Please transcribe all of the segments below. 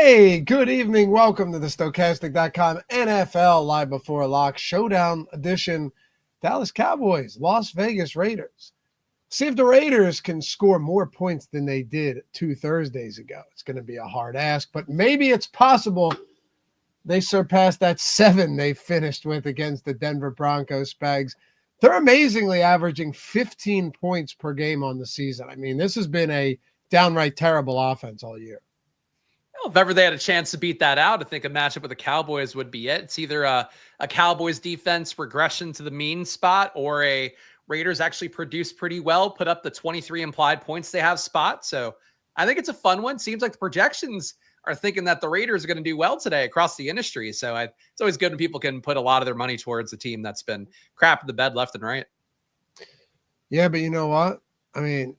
Hey, good evening. Welcome to the Stokastic.com NFL Live Before Lock Showdown edition. Dallas Cowboys, Las Vegas Raiders. See if the Raiders can score more points than they did 2 Thursdays ago. It's going to be a hard ask, but maybe it's possible they surpass that 7 they finished with against the Denver Broncos. Spags, they're amazingly averaging 15 points per game on the season. I mean, this has been a downright terrible offense all year. Well, if ever they had a chance to beat that out, I think a matchup with the Cowboys would be it. It's either a Cowboys defense regression to the mean spot or a Raiders actually produce pretty well, put up the 23 implied points they have spot. So I think it's a fun one. Seems like the projections are thinking that the Raiders are going to do well today across the industry. So it's always good when people can put a lot of their money towards a team that's been crap in the bed left and right. Yeah, but you know what? I mean,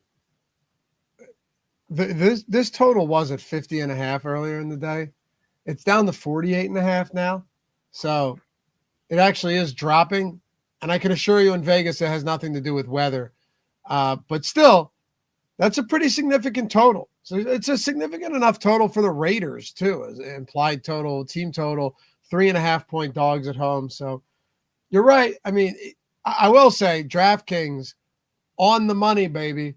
this total was at 50.5 earlier in the day. It's down to 48.5 now. So it actually is dropping. And I can assure you in Vegas, it has nothing to do with weather. But still, that's a pretty significant total. So it's a significant enough total for the Raiders too, as an implied total, team total, 3.5-point dogs at home. So you're right. I mean, I will say DraftKings on the money, baby,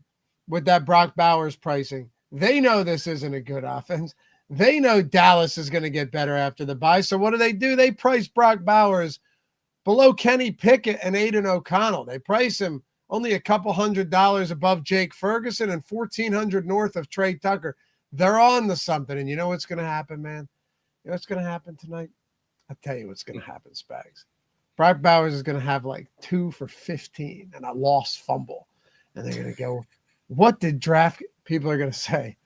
with that Brock Bowers pricing. They know this isn't a good offense. They know Dallas is going to get better after the bye. So what do? They price Brock Bowers below Kenny Pickett and Aiden O'Connell. They price him only a couple $100 above Jake Ferguson and $1,400 north of Trey Tucker. They're on to something. And you know what's going to happen, man? You know what's going to happen tonight? I'll tell you what's going to happen, Spags. Brock Bowers is going to have like 2 for 15 and a lost fumble. And they're going to go, what did people are going to say,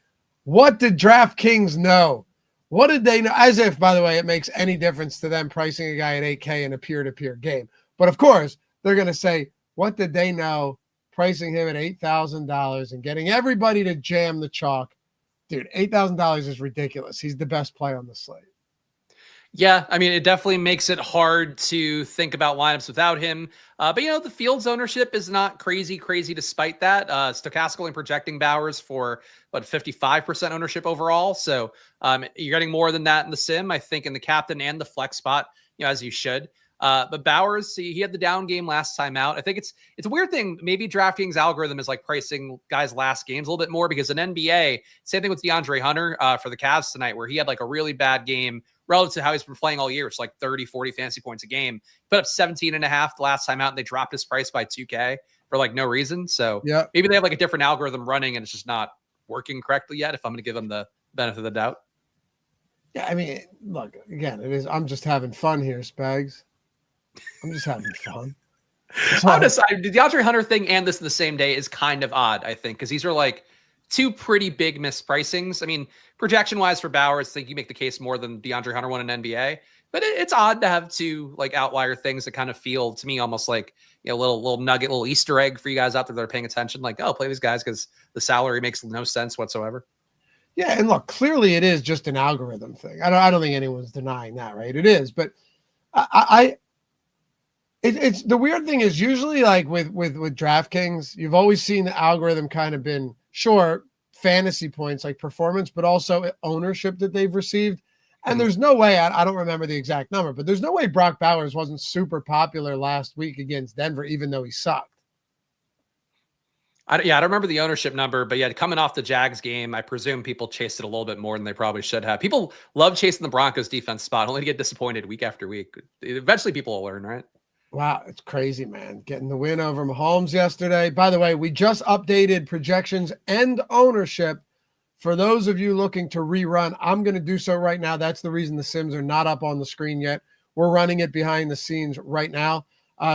what did DraftKings know? What did they know? As if, by the way, it makes any difference to them pricing a guy at 8K in a peer-to-peer game. But of course, they're going to say, what did they know pricing him at $8,000 and getting everybody to jam the chalk? Dude, $8,000 is ridiculous. He's the best play on the slate. Yeah, I mean, it definitely makes it hard to think about lineups without him. But, you know, the Fields ownership is not crazy despite that. Stokastic only projecting Bowers for, 55% ownership overall. So you're getting more than that in the sim, I think, in the captain and the flex spot, you know, as you should. But Bowers, he had the down game last time out. I think it's a weird thing. Maybe DraftKings algorithm is like pricing guys' last games a little bit more because in NBA, same thing with DeAndre Hunter for the Cavs tonight, where he had like a really bad game relative to how he's been playing all year. It's like 30, 40 fantasy points a game. Put up 17.5 the last time out, and they dropped his price by 2K for like no reason. So yeah, maybe they have like a different algorithm running and it's just not working correctly yet, if I'm going to give them the benefit of the doubt. Yeah, I mean, look, again, I'm just having fun here, Spags. I'm just having fun. Honestly, the DeAndre Hunter thing and this in the same day is kind of odd, I think, because these are like two pretty big mispricings. I mean, projection-wise for Bowers, I think you make the case more than DeAndre Hunter won in NBA. But it's odd to have two like outlier things that kind of feel to me almost like, you know, little nugget, little Easter egg for you guys out there that are paying attention. Like, oh, play these guys because the salary makes no sense whatsoever. Yeah, and look, clearly it is just an algorithm thing. I don't think anyone's denying that, right? It is, but It's the weird thing is usually like with DraftKings, you've always seen the algorithm kind of been sure fantasy points like performance, but also ownership that they've received. And there's no way, I don't remember the exact number, but there's no way Brock Bowers wasn't super popular last week against Denver, even though he sucked. I don't remember the ownership number, but yeah, coming off the Jags game, I presume people chased it a little bit more than they probably should have. People love chasing the Broncos defense spot, only to get disappointed week after week. Eventually people will learn, right? Wow, it's crazy, man. Getting the win over Mahomes yesterday. By the way, we just updated projections and ownership. For those of you looking to rerun, I'm going to do so right now. That's the reason the sims are not up on the screen yet. We're running it behind the scenes right now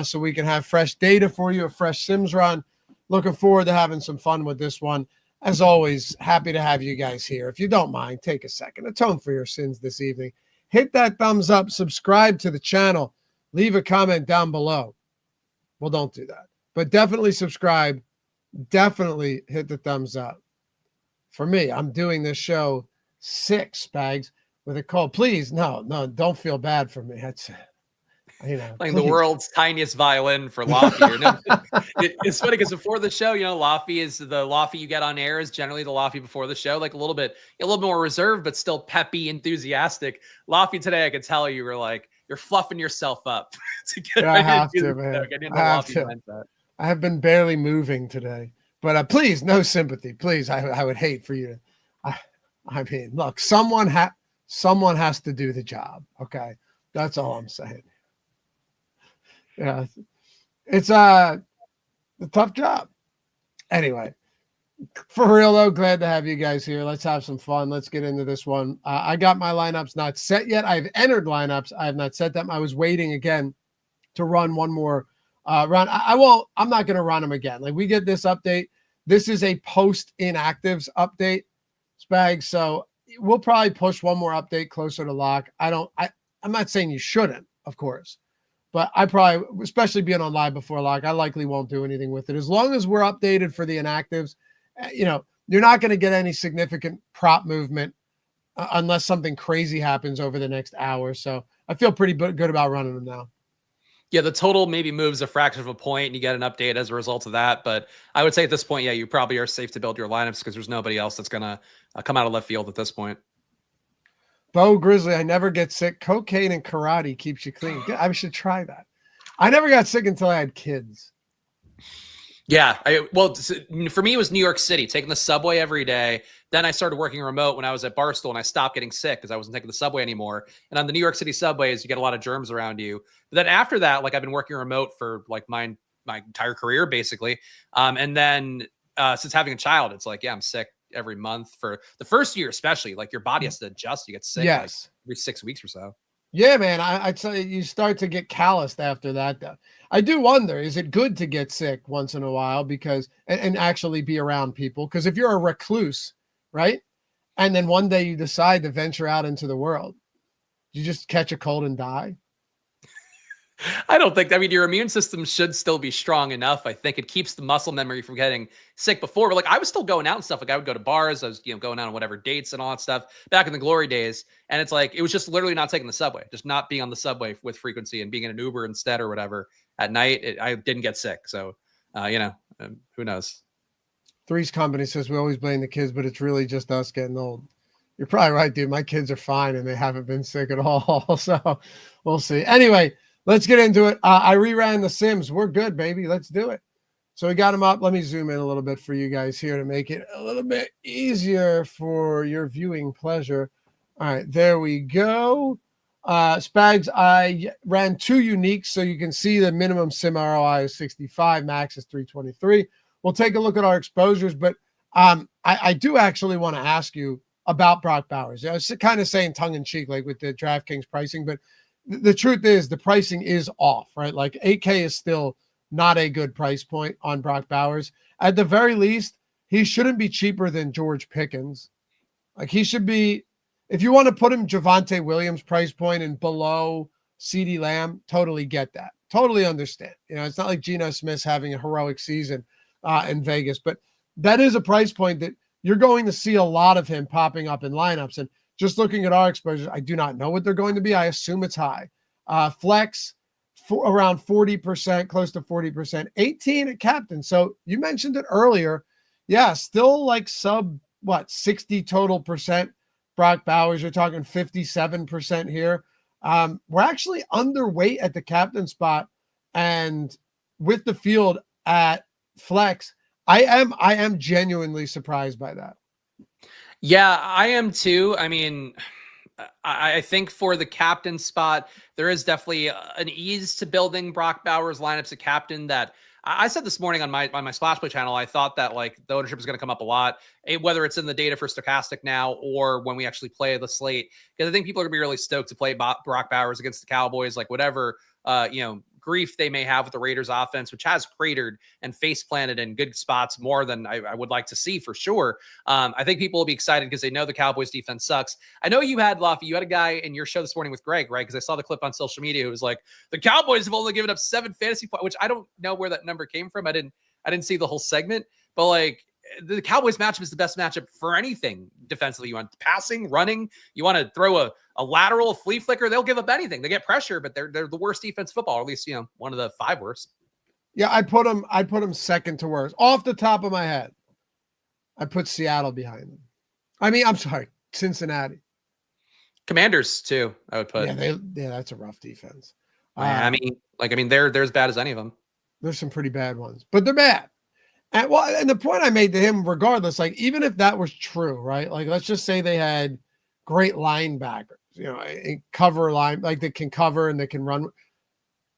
so we can have fresh data for you, a fresh sims run. Looking forward to having some fun with this one. As always, happy to have you guys here. If you don't mind, take a second, atone for your sins this evening. Hit that thumbs up, subscribe to the channel. Leave a comment down below. Well, don't do that. But definitely subscribe. Definitely hit the thumbs up. For me, I'm doing this show 6, Spags, with a cold. Please, no, don't feel bad for me. Playing the please. world's tiniest violin for Laffy. It's funny because before the show, Laffy is the Laffy you get on air is generally the Laffy before the show, like a little bit more reserved, but still peppy, enthusiastic. Laffy today, I could tell you were like, you're fluffing yourself up to get I ready have do to, the man. show, get into I have Laffy to. mindset. I have been barely moving today, but please, no sympathy. Please, I would hate for you to. I mean, look, someone has to do the job. Okay, that's all I'm saying. Yeah, it's a tough job. Anyway, for real though, glad to have you guys here. Let's have some fun. Let's get into this one. I got my lineups not set yet. I've entered lineups. I have not set them. I was waiting again to run one more run. I won't. I'm not going to run them again. Like we get this update. This is a post inactives update, Spags. So we'll probably push one more update closer to lock. I'm not saying you shouldn't, of course. But I probably, especially being on live before lock, I likely won't do anything with it. As long as we're updated for the inactives, you're not going to get any significant prop movement unless something crazy happens over the next hour. So I feel pretty good about running them now. Yeah, the total maybe moves a fraction of a point and you get an update as a result of that. But I would say at this point, yeah, you probably are safe to build your lineups because there's nobody else that's going to come out of left field at this point. Bo Grizzly, I never get sick. Cocaine and karate keeps you clean. I should try that. I never got sick until I had kids. Yeah. For me, it was New York City, taking the subway every day. Then I started working remote when I was at Barstool and I stopped getting sick because I wasn't taking the subway anymore. And on the New York City subways, you get a lot of germs around you. But then after that, like I've been working remote for like my entire career, basically. And then since having a child, it's like, yeah, I'm sick every month for the first year, especially like your body has to adjust. You get sick like every 6 weeks or so. Yeah, man. I'd say you start to get calloused after that. Though. I do wonder, is it good to get sick once in a while and actually be around people? Because if you're a recluse, right? And then one day you decide to venture out into the world, you just catch a cold and die. I don't think, your immune system should still be strong enough. I think it keeps the muscle memory from getting sick before. But like I was still going out and stuff. Like I would go to bars. I was, going out on whatever dates and all that stuff back in the glory days. And it's like, it was just literally not taking the subway, just not being on the subway with frequency and being in an Uber instead or whatever at night. I didn't get sick. So, who knows? Three's Company says we always blame the kids, but it's really just us getting old. You're probably right, dude. My kids are fine and they haven't been sick at all. So we'll see. Anyway, let's get into it. I reran the Sims. We're good, baby. Let's do it. So we got them up. Let me zoom in a little bit for you guys here to make it a little bit easier for your viewing pleasure. All right, there we go. Spags, I ran 2 uniques, so you can see the minimum Sim ROI is 65, max is 323. We'll take a look at our exposures, but I do actually want to ask you about Brock Bowers. I was kind of saying tongue-in-cheek, like with the DraftKings pricing, but the truth is the pricing is off, right? Like 8K is still not a good price point on Brock Bowers. At the very least, he shouldn't be cheaper than George Pickens. Like he should be, if you want to put him Javonte Williams price point and below CeeDee Lamb, totally get that. Totally understand. It's not like Geno Smith's having a heroic season in Vegas, but that is a price point that you're going to see a lot of him popping up in lineups. And just looking at our exposures, I do not know what they're going to be. I assume it's high. Flex around 40%, close to 40%, 18 at captain. So you mentioned it earlier. Yeah, still like sub 60 total percent. Brock Bowers, you're talking 57% here. We're actually underweight at the captain spot, and with the field at flex, I am genuinely surprised by that. Yeah, I am too. I think for the captain spot, there is definitely an ease to building Brock Bowers lineups at captain that I said this morning on my Splash Play channel. I thought that like the ownership is going to come up a lot, whether it's in the data for Stokastic now or when we actually play the slate, because I think people are going to be really stoked to play Brock Bowers against the Cowboys, like whatever, grief they may have with the Raiders offense, which has cratered and face planted in good spots more than I would like to see for sure. I think people will be excited because they know the Cowboys defense sucks. I know you had Laffy, you had a guy in your show this morning with Greg, right? Because I saw the clip on social media who was like, the Cowboys have only given up 7 fantasy points, which I don't know where that number came from. I didn't see the whole segment, but like, the Cowboys matchup is the best matchup for anything defensively. You want passing, running, you want to throw a lateral, a flea flicker, they'll give up anything. They get pressure, but they're the worst defense football, or at least, one of the 5 worst. Yeah, I put them second to worst. Off the top of my head, I put Seattle behind them. I mean, I'm sorry, Cincinnati. Commanders too, I would put. Yeah, that's a rough defense. Miami, they're as bad as any of them. There's some pretty bad ones, but they're bad. And the point I made to him, regardless, like even if that was true, right? Like let's just say they had great linebackers, cover line, like they can cover and they can run.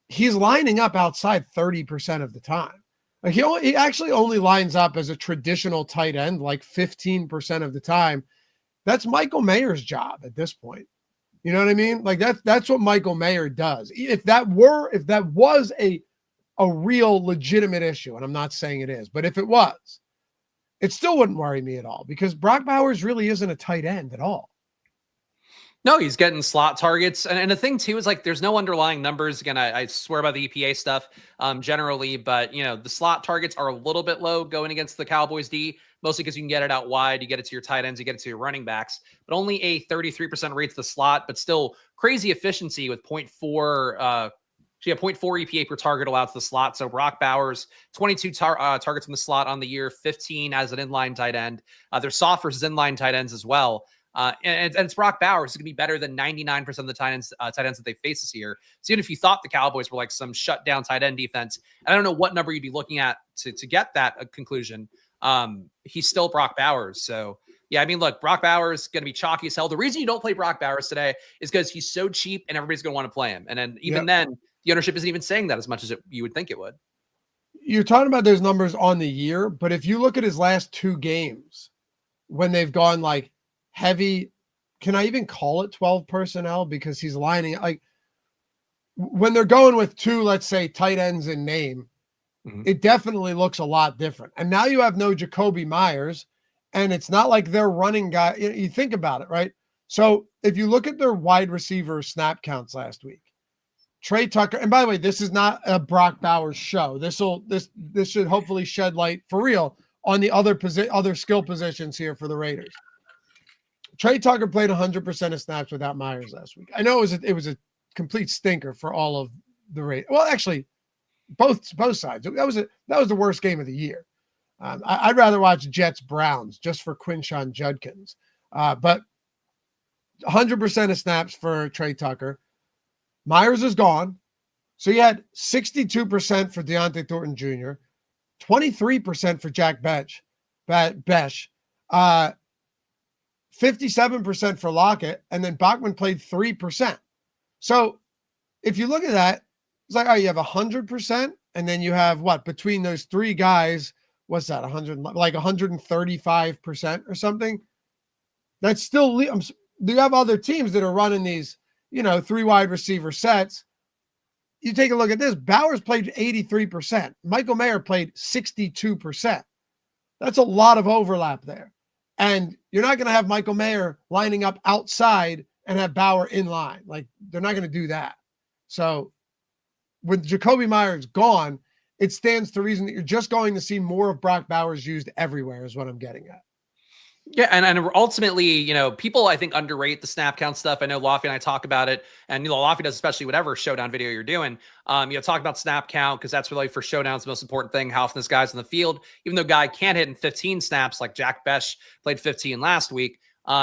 He's lining up outside 30% of the time. Like he actually only lines up as a traditional tight end like 15% of the time. That's Michael Mayer's job at this point. You know what I mean? Like that's what Michael Mayer does. If that was a real legitimate issue, and I'm not saying it is, but if it was, it still wouldn't worry me at all because Brock Bowers really isn't a tight end at all. No, he's getting slot targets. And the thing too is like there's no underlying numbers. Again, I swear by the EPA stuff generally, but the slot targets are a little bit low going against the Cowboys D, mostly because you can get it out wide, you get it to your tight ends, you get it to your running backs, but only a 33% rate to the slot, but still crazy efficiency with 0.4 EPA per target allowed to the slot. So Brock Bowers, 22 targets in the slot on the year, 15 as an inline tight end. They're soft versus inline tight ends as well. And it's Brock Bowers. It's going to be better than 99% of the tight ends that they face this year. So even if you thought the Cowboys were like some shutdown tight end defense, I don't know what number you'd be looking at to get that conclusion. He's still Brock Bowers. So yeah, I mean, look, Brock Bowers is going to be chalky as hell. The reason you don't play Brock Bowers today is because he's so cheap and everybody's going to want to play him. And then then the ownership isn't even saying that as much as you would think it would. You're talking about those numbers on the year, but if you look at his last 2 games, when they've gone like heavy, can I even call it 12 personnel? Because he's lining like when they're going with 2, let's say tight ends in name, it definitely looks a lot different. And now you have no Jacoby Myers, and it's not like they're running guy. You think about it, right? So if you look at their wide receiver snap counts last week, Trey Tucker, and by the way, this is not a Brock Bowers show. This should hopefully shed light for real on the other skill positions here for the Raiders. Trey Tucker played 100% of snaps without Myers last week. I know it was a complete stinker for all of the Raiders. Well, actually, both sides. That was the worst game of the year. I'd rather watch Jets Browns just for Quinshon Judkins. But 100% of snaps for Trey Tucker. Myers is gone. So you had 62% for Deontay Thornton Jr., 23% for Jack Besh, 57% for Lockett, and then Bachman played 3%. So if you look at that, it's like, you have 100%, and then you have what between those 3 guys? What's that? 135% or something. That's still. You have other teams that are running these, 3 wide receiver sets. You take a look at this. Bowers played 83%. Michael Mayer played 62%. That's a lot of overlap there. And you're not going to have Michael Mayer lining up outside and have Bauer in line. Like, they're not going to do that. So with Jacoby Myers gone, it stands to reason that you're just going to see more of Brock Bowers used everywhere is what I'm getting at. Yeah, and ultimately, people I think underrate the snap count stuff. I know Loughran and I talk about it, and Loughran does, especially whatever Showdown video you're doing. Talk about snap count because that's really for Showdown's the most important thing. How often this guy's in the field, even though guy can't hit in 15 snaps like Jack Besh played 15 last week.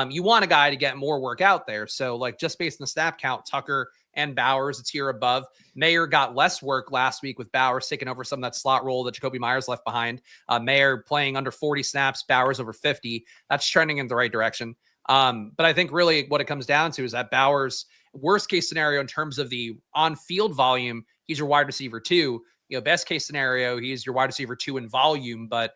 You want a guy to get more work out there. So like just based on the snap count, Tucker and Bowers a tier above. Mayer got less work last week with Bowers taking over some of that slot role that Jacoby Myers left behind. Mayer playing under 40 snaps, Bowers over 50. That's trending in the right direction. But I think really what it comes down to is that Bowers, worst case scenario in terms of the on-field volume, he's your wide receiver 2. Best case scenario, he's your wide receiver 2 in volume, but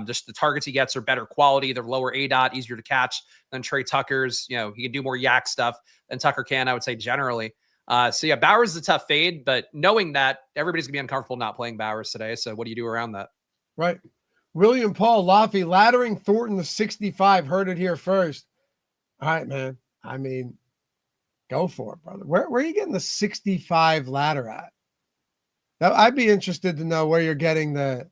just the targets he gets are better quality. They're lower ADOT, easier to catch than Trey Tucker's. He can do more yak stuff than Tucker can, I would say, generally. So yeah, Bowers is a tough fade, but knowing that everybody's gonna be uncomfortable not playing Bowers today. So what do you do around that? Right. William Paul Laffey laddering Thornton to 65. Heard it here first. All right, man. I mean, go for it, brother. Where are you getting the 65 ladder at? Now, I'd be interested to know where you're getting the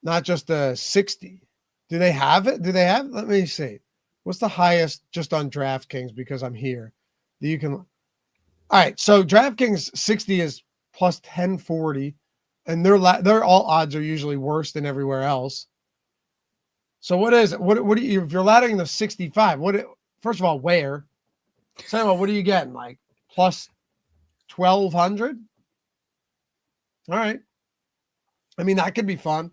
not just a 60. Do they have it? Let me see. What's the highest just on DraftKings, because I'm here? You can. All right. So DraftKings 60 is plus 1040, and their all odds are usually worse than everywhere else. So what is it? What do you, if you're laddering the 65, first of all, where? Second of all, what are you getting? Like plus 1200? All right. I mean, that could be fun.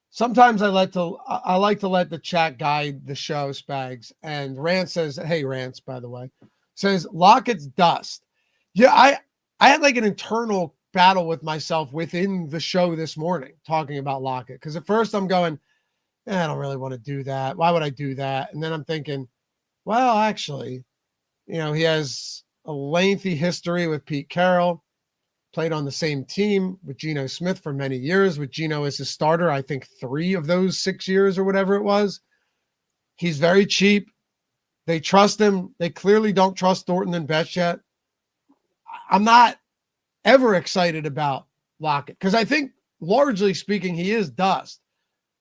Sometimes I like to let the chat guide the show, Spags. And Rance says, hey, Rance, by the way, says Lockett's dust. Yeah, I had like an internal battle with myself within the show this morning talking about Lockett. Because at first I'm going, I don't really want to do that. Why would I do that? And then I'm thinking, well, actually, he has a lengthy history with Pete Carroll. Played on the same team with Geno Smith for many years, with Geno as his starter, I think 3 of those 6 years or whatever it was. He's very cheap. They trust him. They clearly don't trust Thornton and Betch yet. I'm not ever excited about Lockett because I think, largely speaking, he is dust.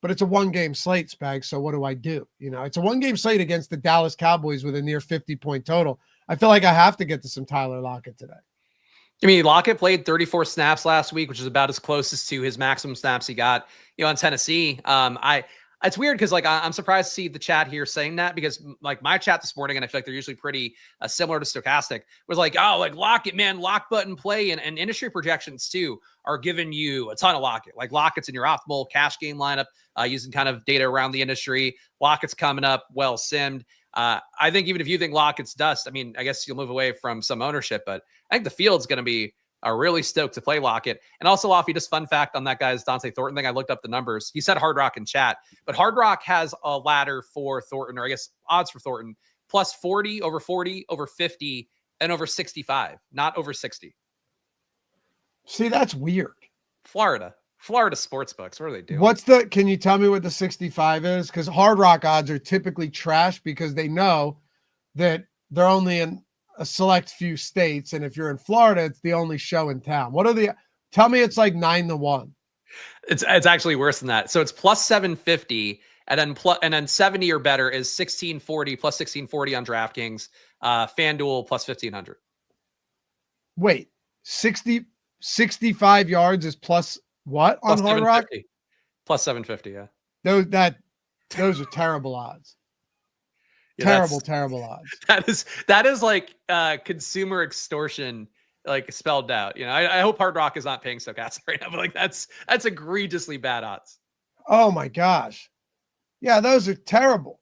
But it's a 1-game slate, Spag, so what do I do? It's a 1-game slate against the Dallas Cowboys with a near 50-point total. I feel like I have to get to some Tyler Lockett today. I mean, Lockett played 34 snaps last week, which is about as close as to his maximum snaps he got, on Tennessee. It's weird because I'm surprised to see the chat here saying that, because like my chat this morning, and I feel like they're usually pretty similar to Stokastic, was like, oh, like Lockett, man, lock button play, and industry projections too are giving you a ton of Lockett. Like Lockett's in your optimal cash game lineup, using kind of data around the industry. Lockett's coming up well simmed. I think even if you think Lockett's dust, I mean, I guess you'll move away from some ownership, but I think the field's going to be really stoked to play Lockett. And also, Lofty, just fun fact on that guy's Dante Thornton thing, I looked up the numbers. He said Hard Rock in chat, but Hard Rock has a ladder for Thornton, or I guess odds for Thornton, plus 40, over 50, and over 65, not over 60. See, that's weird. Florida sportsbooks. What are they doing? Can you tell me what the 65 is? Because Hard Rock odds are typically trash because they know that they're only in a select few states. And if you're in Florida, it's the only show in town. Tell me it's like 9-1. It's actually worse than that. So it's plus 750, and then 70 or better is 1640, plus 1640 on DraftKings, FanDuel plus 1500. Wait, 65 yards is plus what on Hard Rock? Plus 750, yeah. Those are terrible odds. Yeah, terrible odds. That is like consumer extortion, like spelled out. I hope Hard Rock is not paying Stokastic right now, but like that's egregiously bad odds. Oh my gosh. Yeah, those are terrible.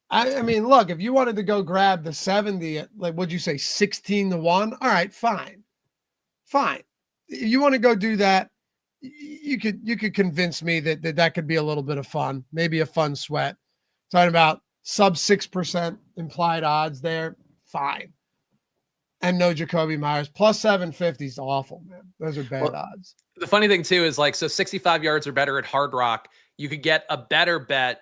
I mean, look, if you wanted to go grab the 70 at, like, what'd you say, 16-1? All right, fine. If you want to go do that, you could convince me that could be a little bit of fun, maybe a fun sweat. Talking about sub 6% implied odds there, fine. And no Jacoby Myers. Plus 750 is awful, man. Those are bad odds. The funny thing too is, like, so 65 yards or better at Hard Rock, you could get a better bet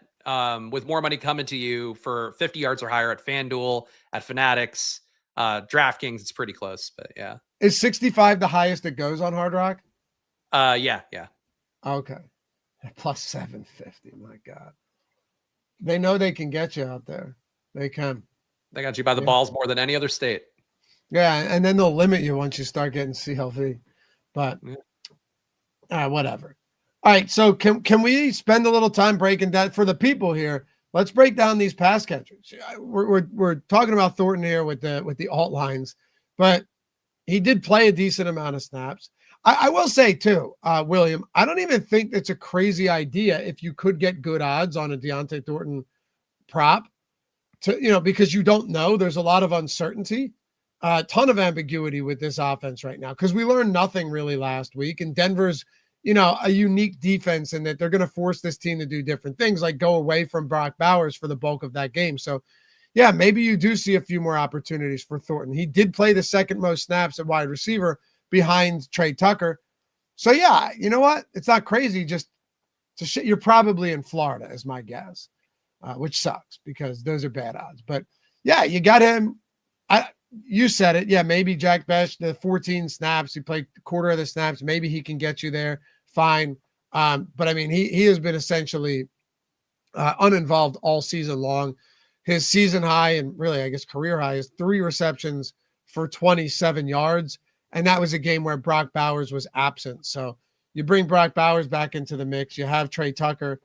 with more money coming to you for 50 yards or higher at FanDuel, at Fanatics, DraftKings. It's pretty close, but yeah. Is 65 the highest it goes on Hard Rock? Yeah. Okay. Plus 750. My God. They know they can get you out there. They can. They got you by the balls more than any other state. Yeah, and then they'll limit you once you start getting CLV. But whatever. All right, so can we spend a little time breaking down for the people here? Let's break down these pass catchers. We're talking about Thornton here with the alt lines, but he did play a decent amount of snaps. I will say too, William, I don't even think it's a crazy idea if you could get good odds on a Deontay Thornton prop, because you don't know. There's a lot of uncertainty, a ton of ambiguity with this offense right now because we learned nothing really last week. And Denver's, a unique defense in that they're going to force this team to do different things, like go away from Brock Bowers for the bulk of that game. So, yeah, maybe you do see a few more opportunities for Thornton. He did play the second most snaps at wide receiver behind Trey Tucker. So, yeah, you know what? It's not crazy. Just you're probably in Florida is my guess, which sucks because those are bad odds. But, yeah, you got him. You said it. Yeah, maybe Jack Besh, the 14 snaps. He played a quarter of the snaps. Maybe he can get you there. Fine. But I mean, he has been essentially uninvolved all season long. His season high and really, I guess, career high is 3 receptions for 27 yards. And that was a game where Brock Bowers was absent. So you bring Brock Bowers back into the mix. You have Trey Tucker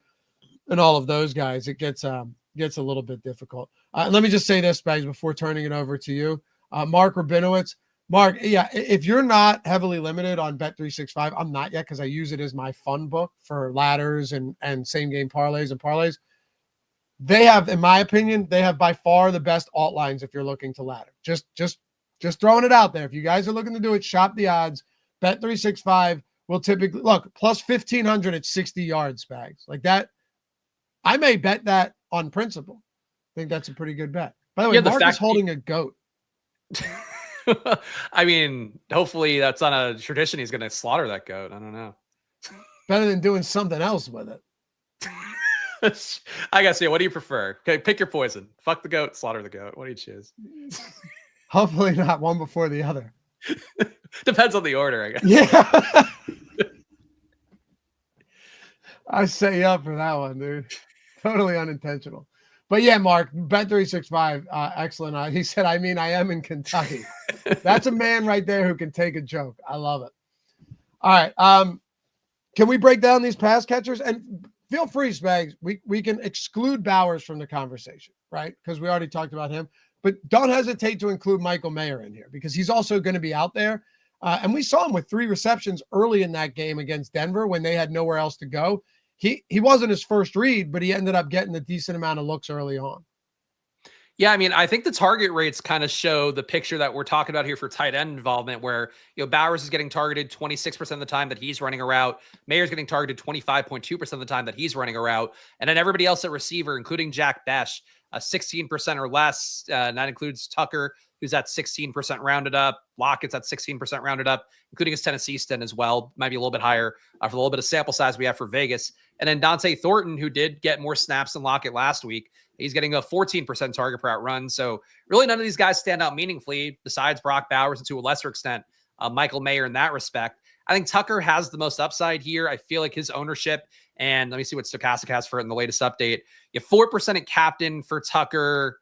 and all of those guys. It gets a little bit difficult. Let me just say this, Spags, before turning it over to you. Mark Rabinowitz. Mark, yeah, if you're not heavily limited on Bet365, I'm not yet because I use it as my fun book for ladders and same game parlays and parlays. They have, in my opinion, they have by far the best alt lines if you're looking to ladder. Just throwing it out there. If you guys are looking to do it, shop the odds. Bet365 will typically look plus 1,500 at 60 yards, Spags. Like that, I may bet that on principle. I think that's a pretty good bet. By the way, Mark is holding a goat. I mean, hopefully that's not a tradition. He's going to slaughter that goat. I don't know. Better than doing something else with it. I guess, yeah. What do you prefer? Okay, pick your poison. Fuck the goat, slaughter the goat. What do you choose? Hopefully not one before the other. Depends on the order, I guess. Yeah. I set you up for that one, dude. Totally unintentional. But yeah, Mark, Bet365, excellent. He said, I mean, I am in Kentucky. That's a man right there who can take a joke. I love it. All right. Can we break down these pass catchers? And feel free, Spags. We can exclude Bowers from the conversation, right? Because we already talked about him. But don't hesitate to include Michael Mayer in here because he's also going to be out there. And we saw him with 3 receptions early in that game against Denver when they had nowhere else to go. He wasn't his first read, but he ended up getting a decent amount of looks early on. Yeah, I mean, I think the target rates kind of show the picture that we're talking about here for tight end involvement, where Bowers is getting targeted 26% of the time that he's running a route. Mayer's getting targeted 25.2% of the time that he's running a route, and then everybody else at receiver, including Jack Besh, 16% or less. And that includes Tucker, who's at 16% rounded up. Lockett's at 16% rounded up, including his Tennessee stint as well. Might be a little bit higher for the little bit of sample size we have for Vegas. And then Dante Thornton, who did get more snaps than Lockett last week. He's getting a 14% target per out run. So really none of these guys stand out meaningfully besides Brock Bowers and to a lesser extent, Michael Mayer in that respect. I think Tucker has the most upside here. I feel like his ownership, and let me see what Stokastic has for it in the latest update. You have 4% at captain for Tucker,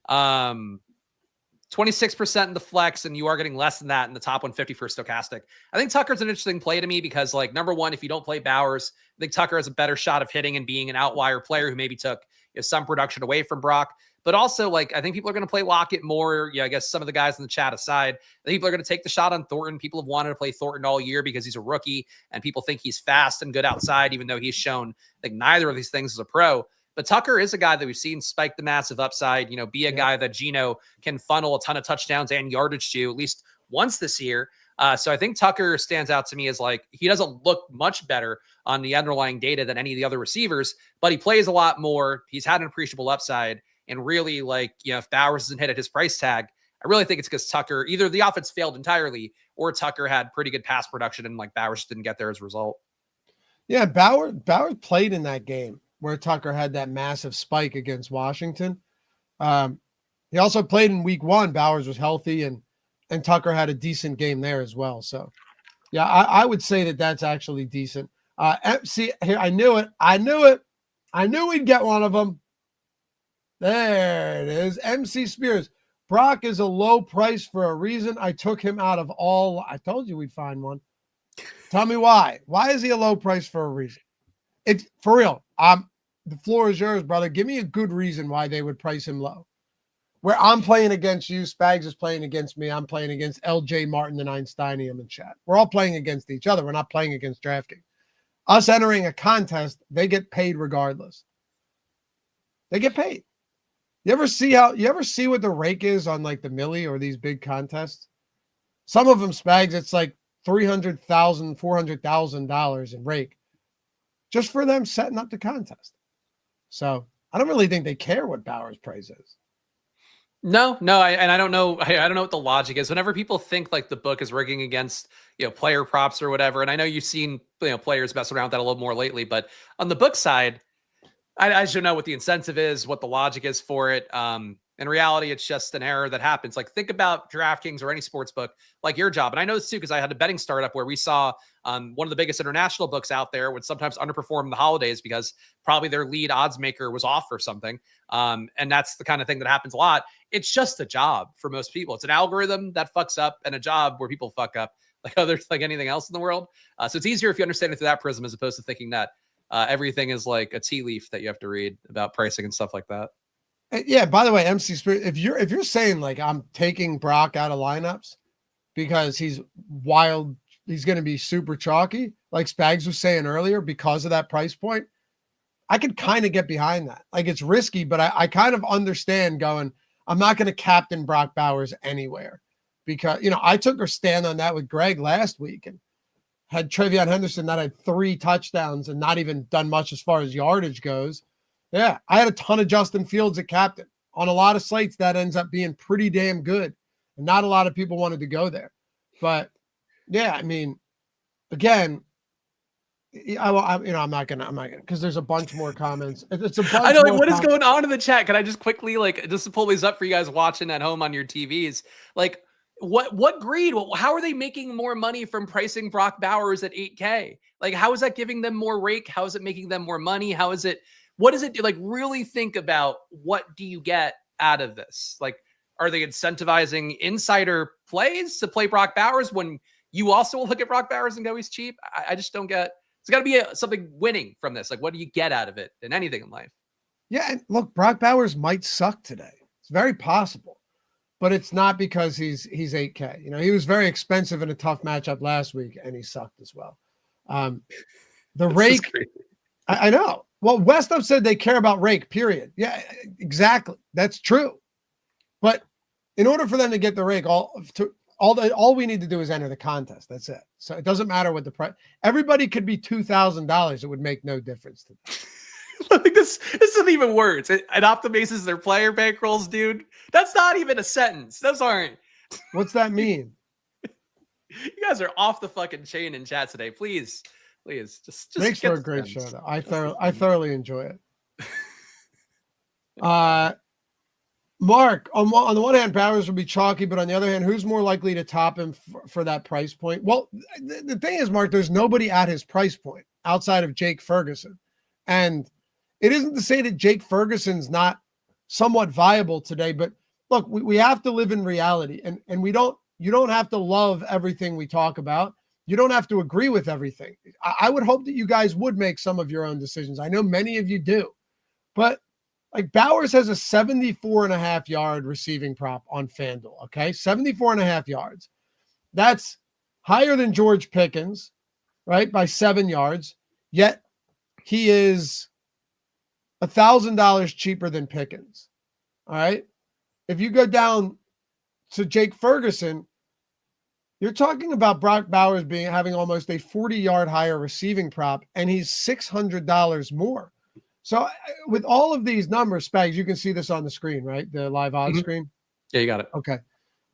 26% in the flex, and you are getting less than that in the top 150 for Stokastic. I think Tucker's an interesting play to me because, like, number one, if you don't play Bowers, I think Tucker has a better shot of hitting and being an outlier player who maybe took some production away from Brock. But also, like, I think people are going to play Lockett more. Yeah, I guess some of the guys in the chat aside, I think people are going to take the shot on Thornton. People have wanted to play Thornton all year because he's a rookie and people think he's fast and good outside, even though he's shown like neither of these things as a pro. But Tucker is a guy that we've seen spike the massive upside, be a guy that Geno can funnel a ton of touchdowns and yardage to at least once this year. So I think Tucker stands out to me as like, he doesn't look much better on the underlying data than any of the other receivers, but he plays a lot more. He's had an appreciable upside. And really, like, if Bowers doesn't hit at his price tag, I really think it's because Tucker, either the offense failed entirely or Tucker had pretty good pass production and like Bowers didn't get there as a result. Yeah, Bowers played in that game where Tucker had that massive spike against Washington. He also played in week 1. Bowers was healthy and Tucker had a decent game there as well. So, yeah, I would say that that's actually decent. See, here, I knew it. I knew we'd get one of them. There it is. MC Spears. Brock is a low price for a reason. I took him out of all. I told you we'd find one. Tell me why. Why is he a low price for a reason? It's for real. The floor is yours, brother. Give me a good reason why they would price him low. Where I'm playing against you, Spags is playing against me. I'm playing against LJ Martin and Einsteinium in chat. We're all playing against each other. We're not playing against DraftKings. Us entering a contest, they get paid regardless. They get paid. You ever see what the rake is on like the Millie or these big contests? Some of them, Spags, it's like $300,000, $400,000 in rake just for them setting up the contest. So I don't really think they care what Bowers' price is. No, I don't know. I don't know what the logic is. Whenever people think like the book is rigging against, player props or whatever, and I know you've seen, players mess around with that a little more lately, but on the book side, I should know what the incentive is, what the logic is for it. In reality, it's just an error that happens. Like, think about DraftKings or any sports book, like your job. And I know this too, because I had a betting startup where we saw one of the biggest international books out there would sometimes underperform the holidays because probably their lead odds maker was off or something. And that's the kind of thing that happens a lot. It's just a job for most people. It's an algorithm that fucks up and a job where people fuck up like anything else in the world. So it's easier if you understand it through that prism as opposed to thinking that everything is like a tea leaf that you have to read about pricing and stuff like that. Yeah. By the way, MC Spirit, if you're saying like I'm taking Brock out of lineups because he's wild, he's going to be super chalky, like Spags was saying earlier, because of that price point, I could kind of get behind that. Like, it's risky, but I kind of understand going, I'm not going to captain Brock Bowers anywhere because, I took a stand on that with Greg last week and had Trevion Henderson that had 3 touchdowns and not even done much as far as yardage goes. Yeah, I had a ton of Justin Fields at captain. On a lot of slates, that ends up being pretty damn good. And not a lot of people wanted to go there. But, yeah, I mean, again, I'm not gonna, because there's a bunch more comments. It's a bunch. I know, like, what is going on in the chat? Can I just quickly, just to pull these up for you guys watching at home on your TVs? Like, what greed? How are they making more money from pricing Brock Bowers at 8K? Like, how is that giving them more rake? How is it making them more money? What does it do? Like, really think about, what do you get out of this? Like, are they incentivizing insider plays to play Brock Bowers when you also will look at Brock Bowers and go, he's cheap? I just don't get. It's got to be something winning from this. Like, what do you get out of it in anything in life? Yeah, and look, Brock Bowers might suck today. It's very possible, but it's not because he's 8K. He was very expensive in a tough matchup last week, and he sucked as well. The rake, I know. Well, Westup said they care about rake, period. Yeah, exactly. That's true. But in order for them to get the rake, all we need to do is enter the contest. That's it. So it doesn't matter what the price. Everybody could be $2,000. It would make no difference to them. Like, this isn't even words. It optimizes their player bankrolls, dude. That's not even a sentence. Those aren't. What's that mean? You guys are off the fucking chain in chat today. Please, just makes for a great show, though. I thoroughly enjoy it. Mark, on the one hand, Bowers would be chalky, but on the other hand, who's more likely to top him for that price point? Well, the thing is, Mark, there's nobody at his price point outside of Jake Ferguson. And it isn't to say that Jake Ferguson's not somewhat viable today, but look, we have to live in reality, and you don't have to love everything we talk about. You don't have to agree with everything. I would hope that you guys would make some of your own decisions. I know many of you do, but like, Bowers has a 74.5 yard receiving prop on FanDuel. Okay. 74.5 yards. That's higher than George Pickens, right? By 7 yards. Yet he is $1,000 cheaper than Pickens. All right. If you go down to Jake Ferguson, you're talking about Brock Bowers having almost a 40-yard higher receiving prop, and he's $600 more. So with all of these numbers, Spags, you can see this on the screen, right? The live odds screen. Yeah, you got it. Okay.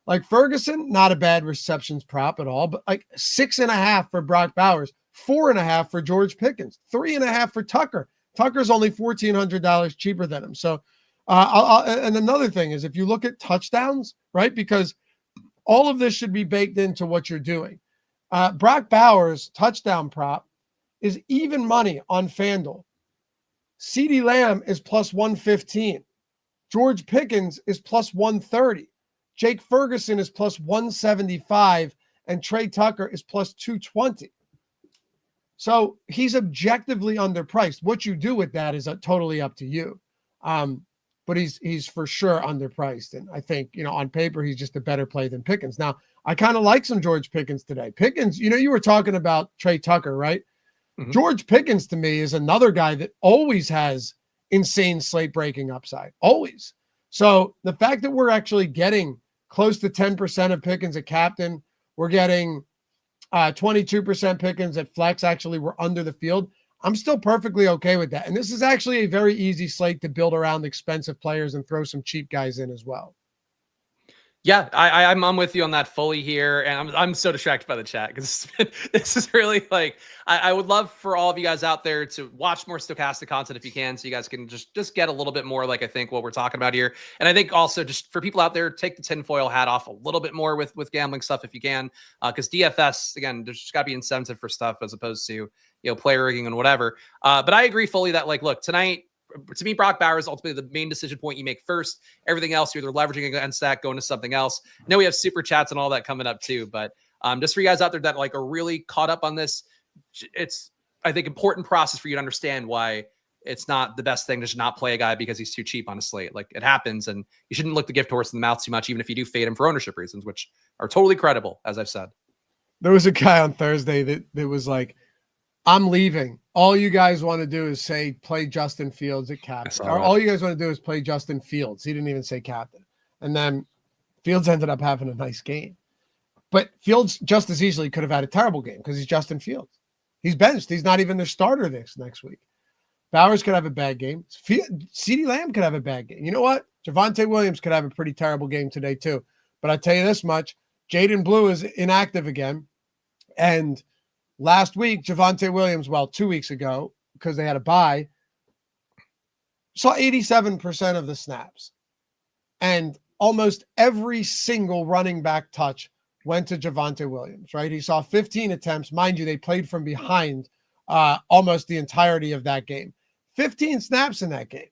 Like, Ferguson, not a bad receptions prop at all, but like 6.5 for Brock Bowers, 4.5 for George Pickens, 3.5 for Tucker. Tucker's only $1,400 cheaper than him. So, and another thing is, if you look at touchdowns, right? Because all of this should be baked into what you're doing. Brock Bowers' touchdown prop is even money on FanDuel. CeeDee Lamb is plus 115. George Pickens is plus 130. Jake Ferguson is plus 175. And Trey Tucker is plus 220. So he's objectively underpriced. What you do with that is totally up to you. But he's for sure underpriced. And I think, on paper, he's just a better play than Pickens. Now, I kind of like some George Pickens today. Pickens, you were talking about Trey Tucker, right? Mm-hmm. George Pickens, to me, is another guy that always has insane slate breaking upside. Always. So the fact that we're actually getting close to 10% of Pickens at captain, we're getting 22% Pickens at flex. Actually, we're under the field. I'm still perfectly okay with that. And this is actually a very easy slate to build around expensive players and throw some cheap guys in as well. Yeah, I'm with you on that fully here, and I'm so distracted by the chat because this is really like I would love for all of you guys out there to watch more Stokastic content if you can, so you guys can just get a little bit more like I think what we're talking about here, and I think also just for people out there, take the tinfoil hat off a little bit more with gambling stuff if you can, because DFS again, there's just got to be incentive for stuff as opposed to player rigging and whatever. But I agree fully that like look tonight. To me, Brock Bowers is ultimately the main decision point you make first. Everything else, you're either leveraging against that, going to something else. I know we have super chats and all that coming up too, but just for you guys out there that like are really caught up on this, it's I think important process for you to understand why it's not the best thing to just not play a guy because he's too cheap on a slate. Like it happens, and you shouldn't look the gift horse in the mouth too much, even if you do fade him for ownership reasons, which are totally credible, as I've said. There was a guy on Thursday that was like, I'm leaving. All you guys want to do is say play Justin Fields at captain. Or all you guys want to do is play Justin Fields. He didn't even say captain. And then Fields ended up having a nice game. But Fields just as easily could have had a terrible game because he's Justin Fields. He's benched. He's not even their starter next week. Bowers could have a bad game. CeeDee Lamb could have a bad game. You know what? Javonte Williams could have a pretty terrible game today too. But I tell you this much, Jaden Blue is inactive again. And last week, Javonte Williams, 2 weeks ago, because they had a bye, saw 87% of the snaps. And almost every single running back touch went to Javonte Williams, right? He saw 15 attempts. Mind you, they played from behind almost the entirety of that game. 15 snaps in that game.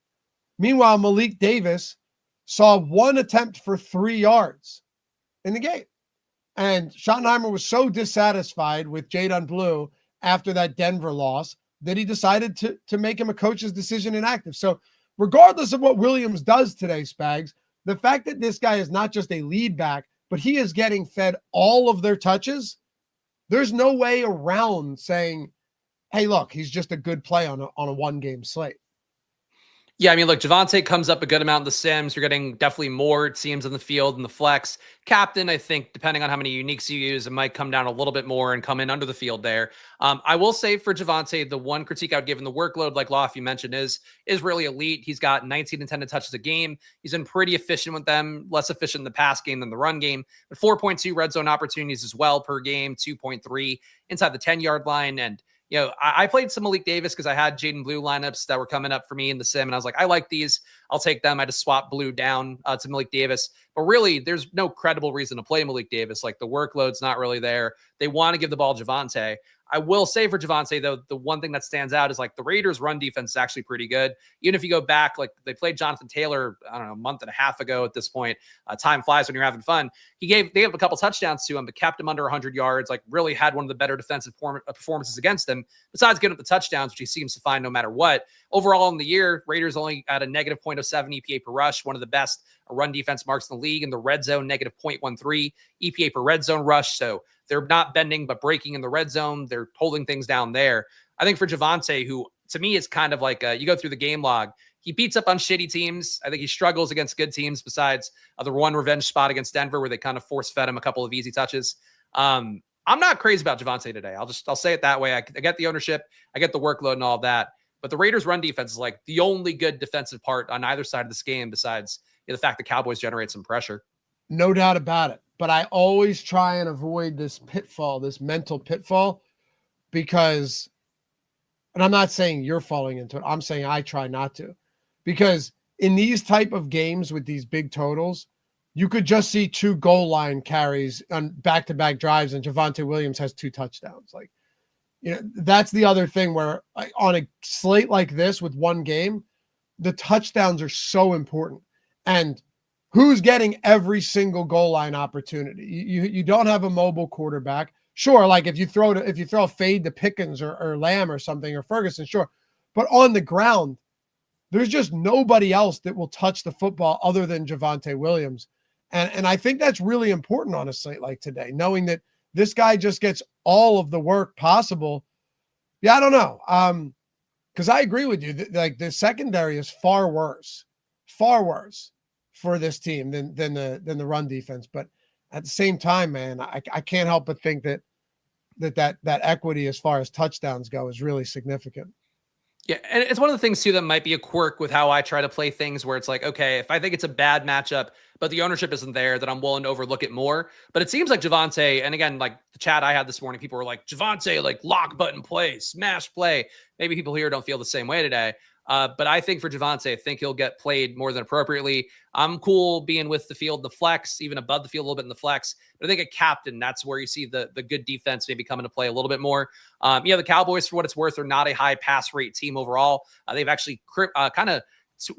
Meanwhile, Malik Davis saw one attempt for 3 yards in the game. And Schottenheimer was so dissatisfied with Jaden Blue after that Denver loss that he decided to make him a coach's decision inactive. So regardless of what Williams does today, Spags, the fact that this guy is not just a lead back, but he is getting fed all of their touches, there's no way around saying, hey, look, he's just a good play on a one-game slate. Yeah, I mean, look, Javonte comes up a good amount in the sims. You're getting definitely more, it seems, in the field and the flex. Captain, I think, depending on how many uniques you use, it might come down a little bit more and come in under the field there. I will say for Javonte, the one critique I would give him, the workload, like Lough, you mentioned, is really elite. He's got 19 intended touches a game. He's been pretty efficient with them, less efficient in the pass game than the run game, but 4.2 red zone opportunities as well per game, 2.3 inside the 10-yard line. And I played some Malik Davis because I had Jaden Blue lineups that were coming up for me in the sim. And I was like, I like these. I'll take them. I just swapped Blue down to Malik Davis. But really, there's no credible reason to play Malik Davis. Like the workload's not really there. They want to give the ball to Javonte. I will say for Javonte, though, the one thing that stands out is like the Raiders' run defense is actually pretty good. Even if you go back, like they played Jonathan Taylor, I don't know, a month and a half ago at this point. Time flies when you're having fun. They gave a couple touchdowns to him, but kept him under 100 yards, like really had one of the better defensive performances against him, besides getting up the touchdowns, which he seems to find no matter what. Overall in the year, Raiders only at a negative 0.07 EPA per rush, one of the best run defense marks in the league. In the red zone, negative 0.13 EPA per red zone rush. So they're not bending, but breaking in the red zone. They're holding things down there. I think for Javonte, who to me is kind of like you go through the game log, he beats up on shitty teams. I think he struggles against good teams besides the one revenge spot against Denver where they kind of force fed him a couple of easy touches. I'm not crazy about Javonte today. I'll say it that way. I get the ownership. I get the workload and all of that. But the Raiders run defense is like the only good defensive part on either side of this game besides the fact the Cowboys generate some pressure. No doubt about it. But I always try and avoid this pitfall, this mental pitfall, because, and I'm not saying you're falling into it. I'm saying I try not to, because in these type of games with these big totals, you could just see 2 goal line carries on back-to-back drives and Javonte Williams has 2 touchdowns. Like, that's the other thing where on a slate like this with one game, the touchdowns are so important. And who's getting every single goal line opportunity? You don't have a mobile quarterback. Sure, like if you throw a fade to Pickens or Lamb or something or Ferguson, sure. But on the ground, there's just nobody else that will touch the football other than Javonte Williams. And I think that's really important on a slate like today, knowing that this guy just gets all of the work possible. Yeah, I don't know. Because I agree with you. Like the secondary is far worse for this team than the run defense. But at the same time, man, I can't help but think that equity as far as touchdowns go is really significant. Yeah, and it's one of the things too that might be a quirk with how I try to play things, where it's like, okay, if I think it's a bad matchup, but the ownership isn't there, then I'm willing to overlook it more. But it seems like Javonte, and again, like the chat I had this morning, people were like, Javonte, like lock button play, smash play. Maybe people here don't feel the same way today. But I think for Javonte, I think he'll get played more than appropriately. I'm cool being with the field, the flex, even above the field a little bit in the flex. But I think at captain, that's where you see the good defense maybe come into play a little bit more. The Cowboys, for what it's worth, are not a high pass rate team overall. They've actually kind of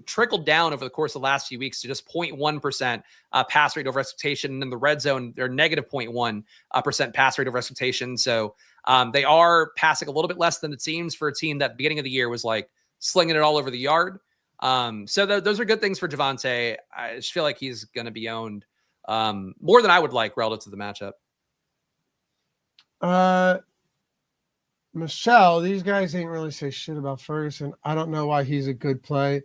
trickled down over the course of the last few weeks to just 0.1% pass rate over expectation. And in the red zone, they're negative 0.1% pass rate over expectation. So they are passing a little bit less than it seems for a team that at the beginning of the year was like slinging it all over the yard. So those are good things for Javonte. I just feel like he's going to be owned more than I would like relative to the matchup. Michelle, these guys ain't really say shit about Ferguson. I don't know why he's a good play.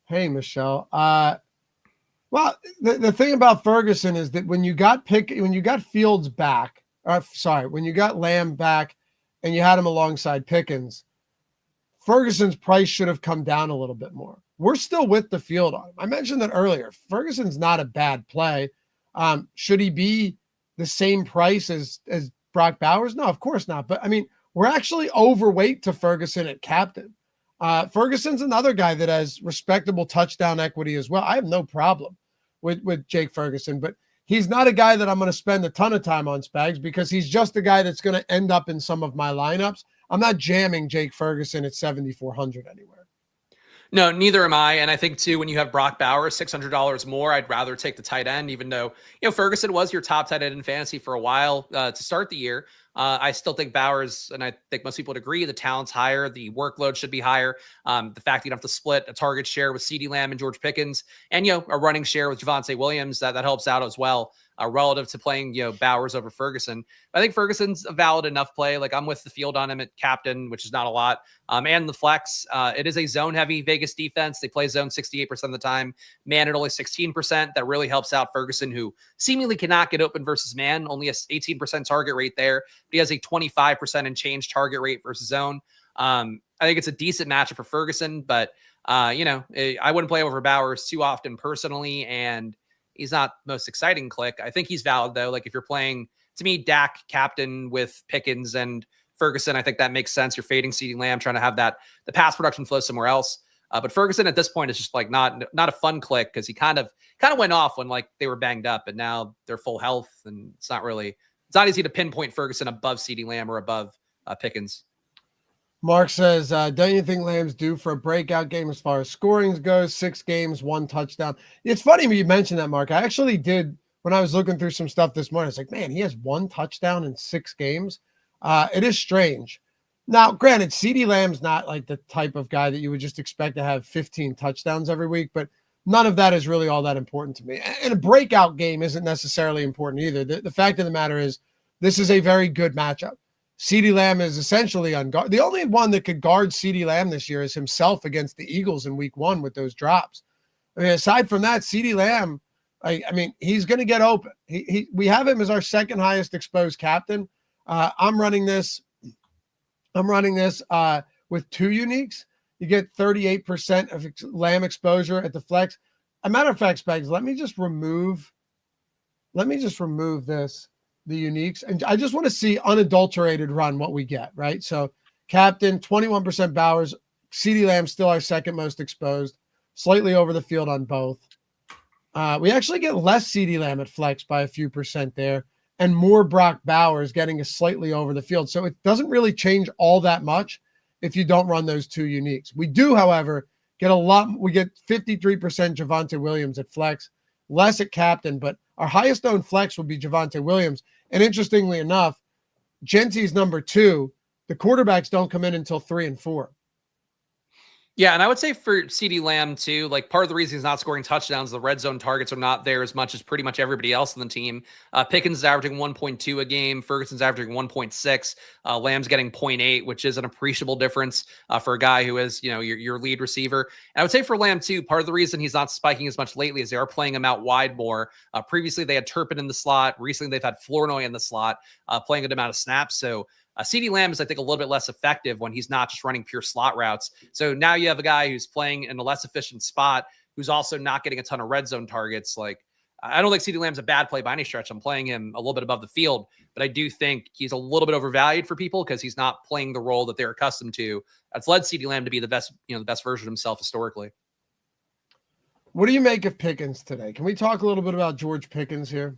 Hey, Michelle. Well, the thing about Ferguson is that when you got Fields back, when you got Lamb back and you had him alongside Pickens, Ferguson's price should have come down a little bit more. We're still with the field on him. I mentioned that earlier. Ferguson's not a bad play. Should he be the same price as Brock Bowers? No, of course not. But I mean, we're actually overweight to Ferguson at captain. Ferguson's another guy that has respectable touchdown equity as well. I have no problem with Jake Ferguson, but he's not a guy that I'm going to spend a ton of time on, Spags, because he's just a guy that's going to end up in some of my lineups. I'm not jamming Jake Ferguson at 7,400 anywhere. No, neither am I. And I think too, when you have Brock Bowers, $600 more, I'd rather take the tight end, even though, Ferguson was your top tight end in fantasy for a while to start the year. I still think Bowers, and I think most people would agree, the talent's higher, the workload should be higher. The fact that you don't have to split a target share with CeeDee Lamb and George Pickens, and a running share with Javonte Williams, that helps out as well. Relative to playing, Bowers over Ferguson. I think Ferguson's a valid enough play. Like, I'm with the field on him at captain, which is not a lot. And the flex, it is a zone heavy Vegas defense. They play zone 68% of the time, man at only 16%. That really helps out Ferguson, who seemingly cannot get open versus man, only a 18% target rate there. But he has a 25% and change target rate versus zone. I think it's a decent matchup for Ferguson, but I wouldn't play over Bowers too often personally, and he's not the most exciting click. I think he's valid though. Like, if you're playing, to me, Dak captain with Pickens and Ferguson, I think that makes sense. You're fading CeeDee Lamb, trying to have the pass production flow somewhere else. But Ferguson at this point is just like not a fun click, because he kind of went off when like they were banged up, and now they're full health, and it's not easy to pinpoint Ferguson above CeeDee Lamb or above Pickens. Mark says, don't you think Lamb's due for a breakout game as far as scoring goes? 6 games, 1 touchdown. It's funny you mentioned that, Mark. I actually did, when I was looking through some stuff this morning, I was like, man, he has 1 touchdown in 6 games. It is strange. Now, granted, CeeDee Lamb's not like the type of guy that you would just expect to have 15 touchdowns every week, but none of that is really all that important to me. And a breakout game isn't necessarily important either. The fact of the matter is, this is a very good matchup. CeeDee Lamb is essentially unguarded. The only one that could guard CeeDee Lamb this year is himself against the Eagles in week 1 with those drops. I mean, aside from that, CeeDee Lamb, I mean, he's going to get open. We have him as our second highest exposed captain. I'm running this with 2 uniques. You get 38% of Lamb exposure at the flex. A matter of fact, Spags, let me just remove this. The uniques, and I just want to see unadulterated run what we get, right? So captain, 21% Bowers, CeeDee Lamb still our second most exposed, slightly over the field on both. We actually get less CeeDee Lamb at flex by a few percent there, and more Brock Bowers getting us slightly over the field. So it doesn't really change all that much if you don't run those 2 uniques. We do, however, we get 53% Javonte Williams at flex, less at captain, but our highest owned flex would be Javonte Williams. And interestingly enough, Genty's number 2. The quarterbacks don't come in until 3 and 4. Yeah, and I would say for CeeDee Lamb too, like part of the reason he's not scoring touchdowns, the red zone targets are not there as much as pretty much everybody else on the team. Pickens is averaging 1.2 a game. Ferguson's averaging 1.6. Lamb's getting 0.8, which is an appreciable difference for a guy who is, your lead receiver. And I would say for Lamb too, part of the reason he's not spiking as much lately is they are playing him out wide more. Previously, they had Turpin in the slot. Recently, they've had Flournoy in the slot, playing a good amount of snaps. So CeeDee Lamb is, I think, a little bit less effective when he's not just running pure slot routes. So now you have a guy who's playing in a less efficient spot, who's also not getting a ton of red zone targets. Like, I don't think CeeDee Lamb's a bad play by any stretch. I'm playing him a little bit above the field, but I do think he's a little bit overvalued for people because he's not playing the role that they're accustomed to. That's led CeeDee Lamb to be the best version of himself historically. What do you make of Pickens today? Can we talk a little bit about George Pickens here?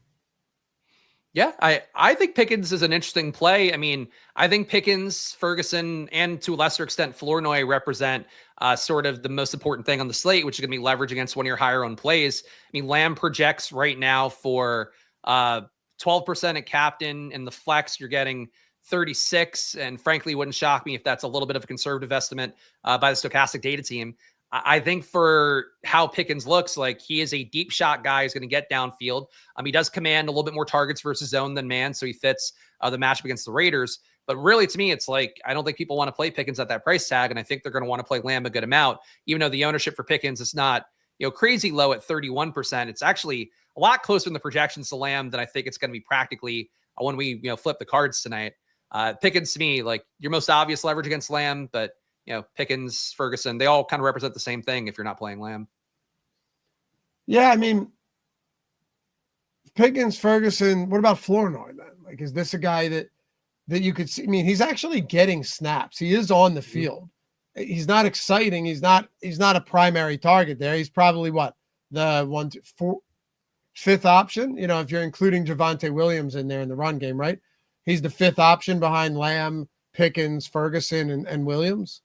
Yeah, I think Pickens is an interesting play. I mean, I think Pickens, Ferguson, and to a lesser extent, Flournoy represent sort of the most important thing on the slate, which is going to be leverage against one of your higher owned plays. I mean, Lamb projects right now for 12% at captain. In the flex, you're getting 36. And frankly, it wouldn't shock me if that's a little bit of a conservative estimate by the Stokastic data team. I think for how Pickens looks, like he is a deep shot guy who's going to get downfield. He does command a little bit more targets versus zone than man, so he fits the matchup against the Raiders. But really, to me, it's like I don't think people want to play Pickens at that price tag, and I think they're going to want to play Lamb a good amount, even though the ownership for Pickens is not crazy low at 31%. It's actually a lot closer in the projections to Lamb than I think it's going to be practically when we flip the cards tonight. Pickens to me, like your most obvious leverage against Lamb, but Pickens, Ferguson, they all kind of represent the same thing if you're not playing Lamb. Yeah, I mean, Pickens, Ferguson, what about Flournoy then? Like, is this a guy that you could see? I mean, he's actually getting snaps. He is on the field. He's not exciting. He's not a primary target there. He's probably the fifth option, if you're including Javonte Williams in there in the run game, right? He's the fifth option behind Lamb, Pickens, Ferguson, and Williams.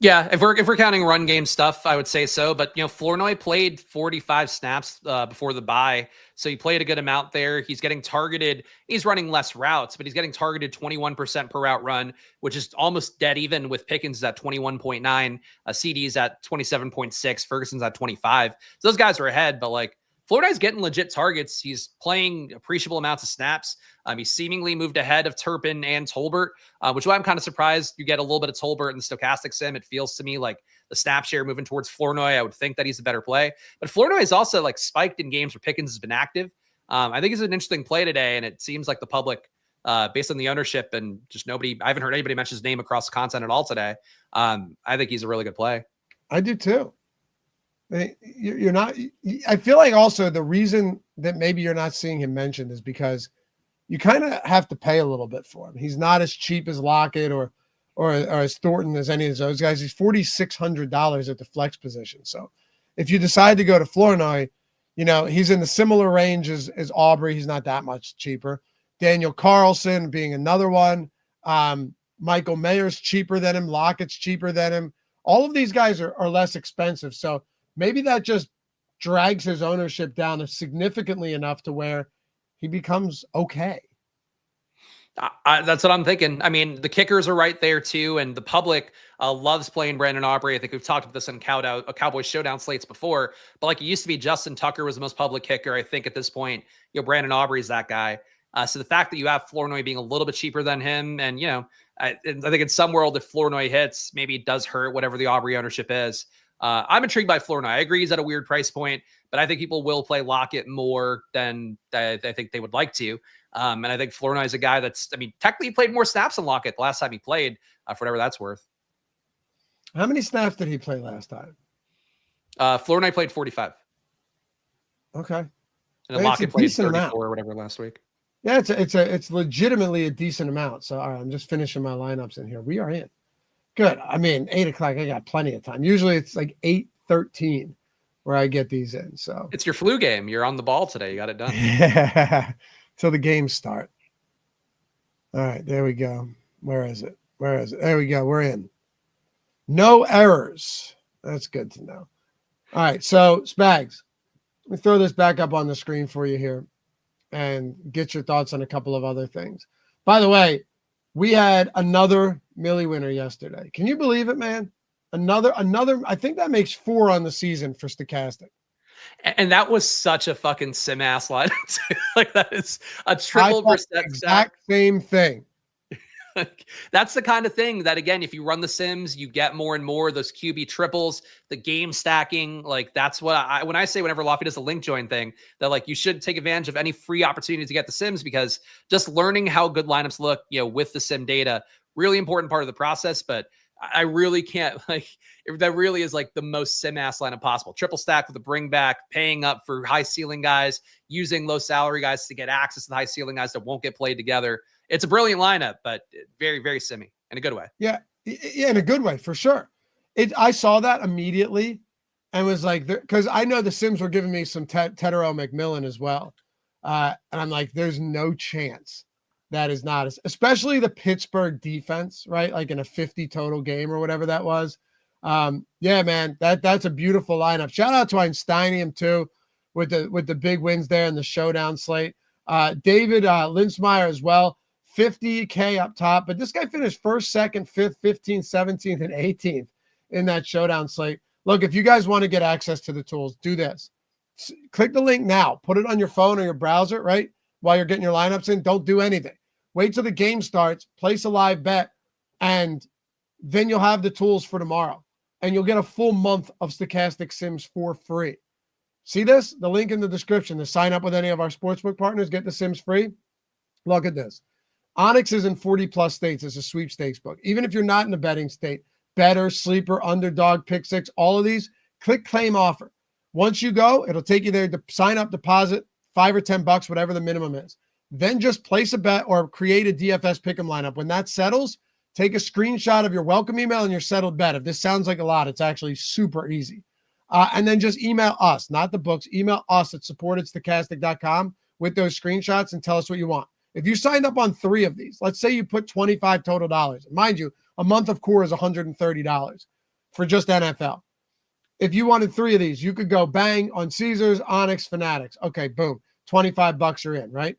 Yeah, if we're counting run game stuff, I would say so. But Flournoy played 45 snaps before the bye, so he played a good amount there. He's getting targeted. He's running less routes, but he's getting targeted 21% per route run, which is almost dead even with Pickens at 21.9, CD's at 27.6, Ferguson's at 25. So those guys are ahead, but like Flournoy's getting legit targets. He's playing appreciable amounts of snaps. He's seemingly moved ahead of Turpin and Tolbert, which is why I'm kind of surprised you get a little bit of Tolbert in the Stokastic sim. It feels to me like the snap share moving towards Flournoy. I would think that he's a better play. But Flournoy is also like spiked in games where Pickens has been active. I think he's an interesting play today, and it seems like the public, based on the ownership and just I haven't heard anybody mention his name across the content at all today. I think he's a really good play. I do too. You're not. I feel like also the reason that maybe you're not seeing him mentioned is because you kind of have to pay a little bit for him. He's not as cheap as Lockett or as Thornton as any of those guys. He's $4,600 at the flex position. So if you decide to go to Flournoy, he's in the similar range as Aubrey. He's not that much cheaper. Daniel Carlson being another one. Michael Mayer's cheaper than him. Lockett's cheaper than him. All of these guys are less expensive. So maybe that just drags his ownership down significantly enough to where he becomes okay. That's what I'm thinking. I mean, the kickers are right there too, and the public loves playing Brandon Aubrey. I think we've talked about this in Cowboys Showdown slates before, but like it used to be, Justin Tucker was the most public kicker. I think at this point, Brandon Aubrey is that guy. So the fact that you have Flournoy being a little bit cheaper than him, and I think in some world, if Flournoy hits, maybe it does hurt whatever the Aubrey ownership is. I'm intrigued by Flournoy. I agree he's at a weird price point, but I think people will play Lockett more than I think they would like to. And I think Flournoy is a guy technically he played more snaps than Lockett the last time he played, for whatever that's worth. How many snaps did he play last time? Flournoy played 45. Okay. And then Lockett played 34 or whatever last week. Yeah, it's legitimately a decent amount. So all right, I'm just finishing my lineups in here. We are in. Good. I mean, 8:00, I got plenty of time. Usually it's like 8:13 where I get these in. So it's your flu game. You're on the ball today. You got it done. Yeah. Till the games start. All right, there we go. Where is it? There we go. We're in. No errors. That's good to know. All right, so Spags, let me throw this back up on the screen for you here and get your thoughts on a couple of other things. By the way, we had another Millie winner yesterday. Can you believe it, man? Another. I think that makes 4 on the season for Stokastic. And that was such a fucking sim ass line. Like that is a triple percent exact same thing. Like, that's the kind of thing that, again, if you run the Sims, you get more and more those QB triples, the game stacking. Like, that's what when I say, whenever Lofty does the link join thing, that like you should take advantage of any free opportunity to get the Sims, because just learning how good lineups look, with the Sim data, really important part of the process. But I really can't, like, that really is like the most Sim ass lineup possible. Triple stack with the bring back, paying up for high ceiling guys, using low salary guys to get access to the high ceiling guys that won't get played together. It's a brilliant lineup, but very, very simmy in a good way. Yeah, in a good way, for sure. I saw that immediately and was like, because I know the Sims were giving me some Tedero McMillan as well. And I'm like, there's no chance that is not, especially the Pittsburgh defense, right? Like in a 50 total game or whatever that was. Yeah, man, that's a beautiful lineup. Shout out to Einsteinium too, with the big wins there in the showdown slate. David Linsmeyer as well. 50K up top, but this guy finished 1st, 2nd, 5th, 15th, 17th, and 18th in that showdown slate. Look, if you guys want to get access to the tools, do this. Click the link now. Put it on your phone or your browser, right? While you're getting your lineups in, don't do anything. Wait till the game starts, place a live bet, and then you'll have the tools for tomorrow. And you'll get a full month of Stokastic Sims for free. See this? The link in the description to sign up with any of our sportsbook partners, get the Sims free. Look at this. Onyx is in 40 plus states as a sweepstakes book. Even if you're not in a betting state, better, sleeper, underdog, pick six, all of these, click claim offer. Once you go, it'll take you there to sign up, deposit $5 or $10, whatever the minimum is. Then just place a bet or create a DFS pick'em lineup. When that settles, take a screenshot of your welcome email and your settled bet. If this sounds like a lot, it's actually super easy. And then just email us, not the books, email us at support@stokastic.com with those screenshots and tell us what you want. If you signed up on 3 of these, let's say you put $25 total dollars. Mind you, a month of core is $130 for just NFL. If you wanted 3 of these, you could go bang on Caesars, Onyx, Fanatics. Okay, boom, $25 you're in, right?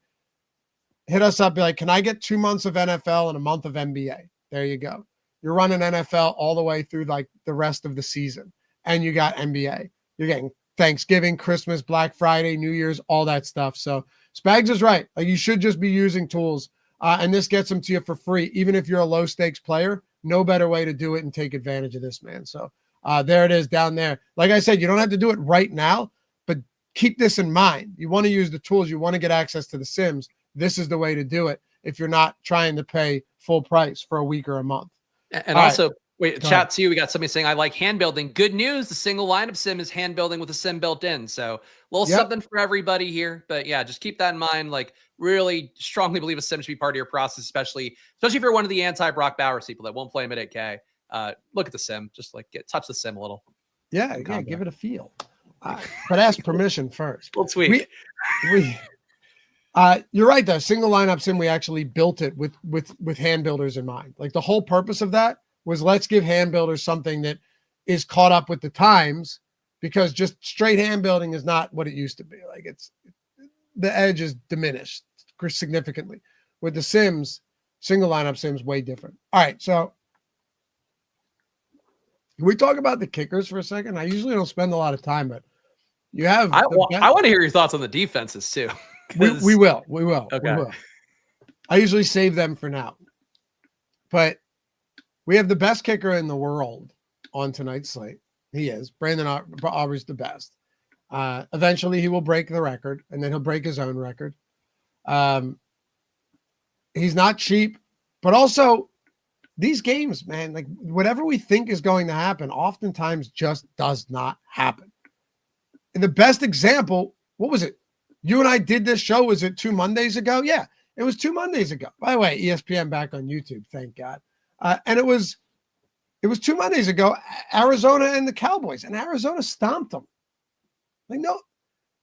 Hit us up, be like, can I get 2 months of NFL and a month of NBA? There you go. You're running NFL all the way through like the rest of the season, and you got NBA. You're getting Thanksgiving, Christmas, Black Friday, New Year's, all that stuff. So Spags is right. Like, you should just be using tools, and this gets them to you for free. Even if you're a low stakes player, no better way to do it and take advantage of this, man. So there it is down there. Like I said, you don't have to do it right now, but keep this in mind. You want to use the tools. You want to get access to the Sims. This is the way to do it if you're not trying to pay full price for a week or a month. And also, wait, chat too. We got somebody saying, I like hand building. Good news. The single lineup Sim is hand building with a Sim built in. So a little something for everybody here. But yeah, just keep that in mind. Like, really strongly believe a Sim should be part of your process, especially if you're one of the anti-Brock Bowers people that won't play him at 8K. Look at the Sim. Just like touch the Sim a little. Yeah, give it a feel. But ask permission first. We'll tweak. You're right though. Single lineup Sim, we actually built it with hand builders in mind. Like, the whole purpose of that was, let's give hand builders something that is caught up with the times, because just straight hand building is not what it used to be. Like, the edge is diminished significantly. With the Sims, single lineup Sims, way different. All right, so can we talk about the kickers for a second? I usually don't spend a lot of time, but you have. I want to hear your thoughts on the defenses too. We will. Okay. We will. I usually save them for now, but we have the best kicker in the world on tonight's slate. He is. Brandon Aubrey's the best. Eventually he will break the record, and then he'll break his own record. He's not cheap, but also these games, man, like, whatever we think is going to happen, oftentimes just does not happen. And the best example, what was it? You and I did this show, was it 2 Mondays ago? Yeah, it was 2 Mondays ago. By the way, ESPN back on YouTube, thank God. And it was 2 Mondays ago, Arizona and the Cowboys, and Arizona stomped them. Like, no,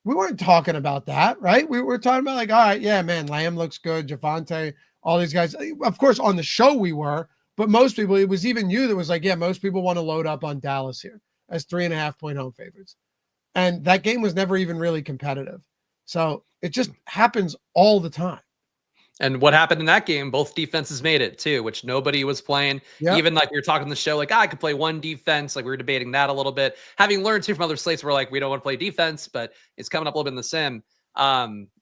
we weren't talking about that, right? We were talking about, like, all right, yeah, man, Lamb looks good, Javonte, all these guys. Of course, on the show we were, but most people, it was even you that was like, yeah, most people want to load up on Dallas here as 3.5-point home favorites. And that game was never even really competitive. So it just happens all the time. And what happened in that game, both defenses made it too, which nobody was playing. Yep. Even like we were talking on the show, like, I could play one defense. Like, we were debating that a little bit. Having learned too from other slates, we're like, we don't want to play defense, but it's coming up a little bit in the Sim.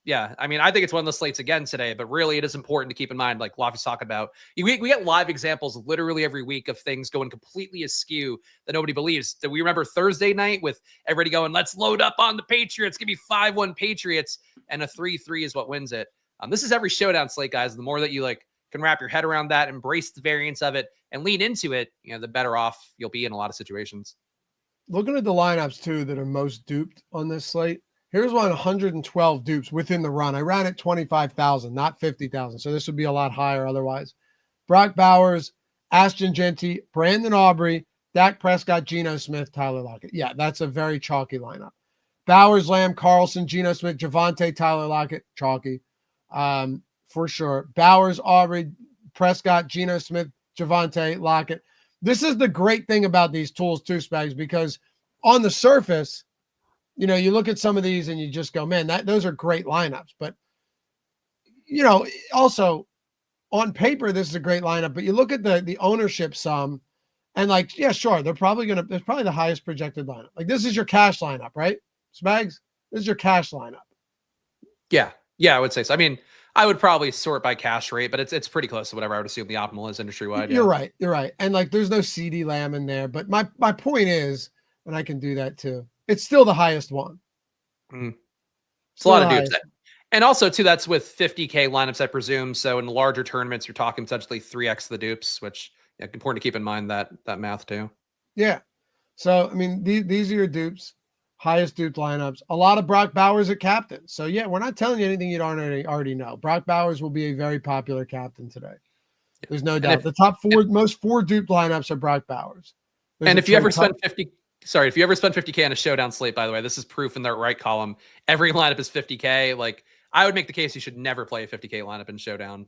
Yeah, I mean, I think it's one of the slates again today, but really it is important to keep in mind, like Lofty's talking about, we get live examples literally every week of things going completely askew that nobody believes. Do we remember Thursday night with everybody going, let's load up on the Patriots, give me 5-1 Patriots, and a 3-3 is what wins it. This is every showdown slate, guys. The more that you like can wrap your head around that, embrace the variance of it, and lean into it, the better off you'll be in a lot of situations. Looking at the lineups too that are most duped on this slate. Here's 112 dupes within the run. I ran at 25,000, not 50,000. So this would be a lot higher otherwise. Brock Bowers, Ashton Genty, Brandon Aubrey, Dak Prescott, Geno Smith, Tyler Lockett. Yeah, that's a very chalky lineup. Bowers, Lamb, Carlson, Geno Smith, Javonte, Tyler Lockett, chalky. For sure. Bowers, Aubrey, Prescott, Geno Smith, Javonte, Lockett. This is the great thing about these tools too, Spags, because on the surface, you look at some of these and you just go, man, those are great lineups. But, also on paper, this is a great lineup. But you look at the ownership sum and like, yeah, sure, there's probably the highest projected lineup. Like this is your cash lineup, right? Spags, this is your cash lineup. Yeah, I would say so. I mean, I would probably sort by cash rate, but it's pretty close to whatever I would assume the optimal is industry-wide. You're right. And like there's no CeeDee Lamb in there. But my point is, and I can do that too, it's still the highest one. It's a lot of dupes. And also, too, that's with 50K lineups, I presume. So in larger tournaments, you're talking potentially 3x the dupes, which important to keep in mind that math too. Yeah. So, I mean, these are your dupes, highest duped lineups. A lot of Brock Bowers at captain. So, yeah, we're not telling you anything you don't already know. Brock Bowers will be a very popular captain today. There's no doubt. The top most four duped lineups are Brock Bowers. And if you ever spend 50K on a showdown slate, by the way, this is proof in the right column. Every lineup is 50K. Like I would make the case you should never play a 50K lineup in showdown.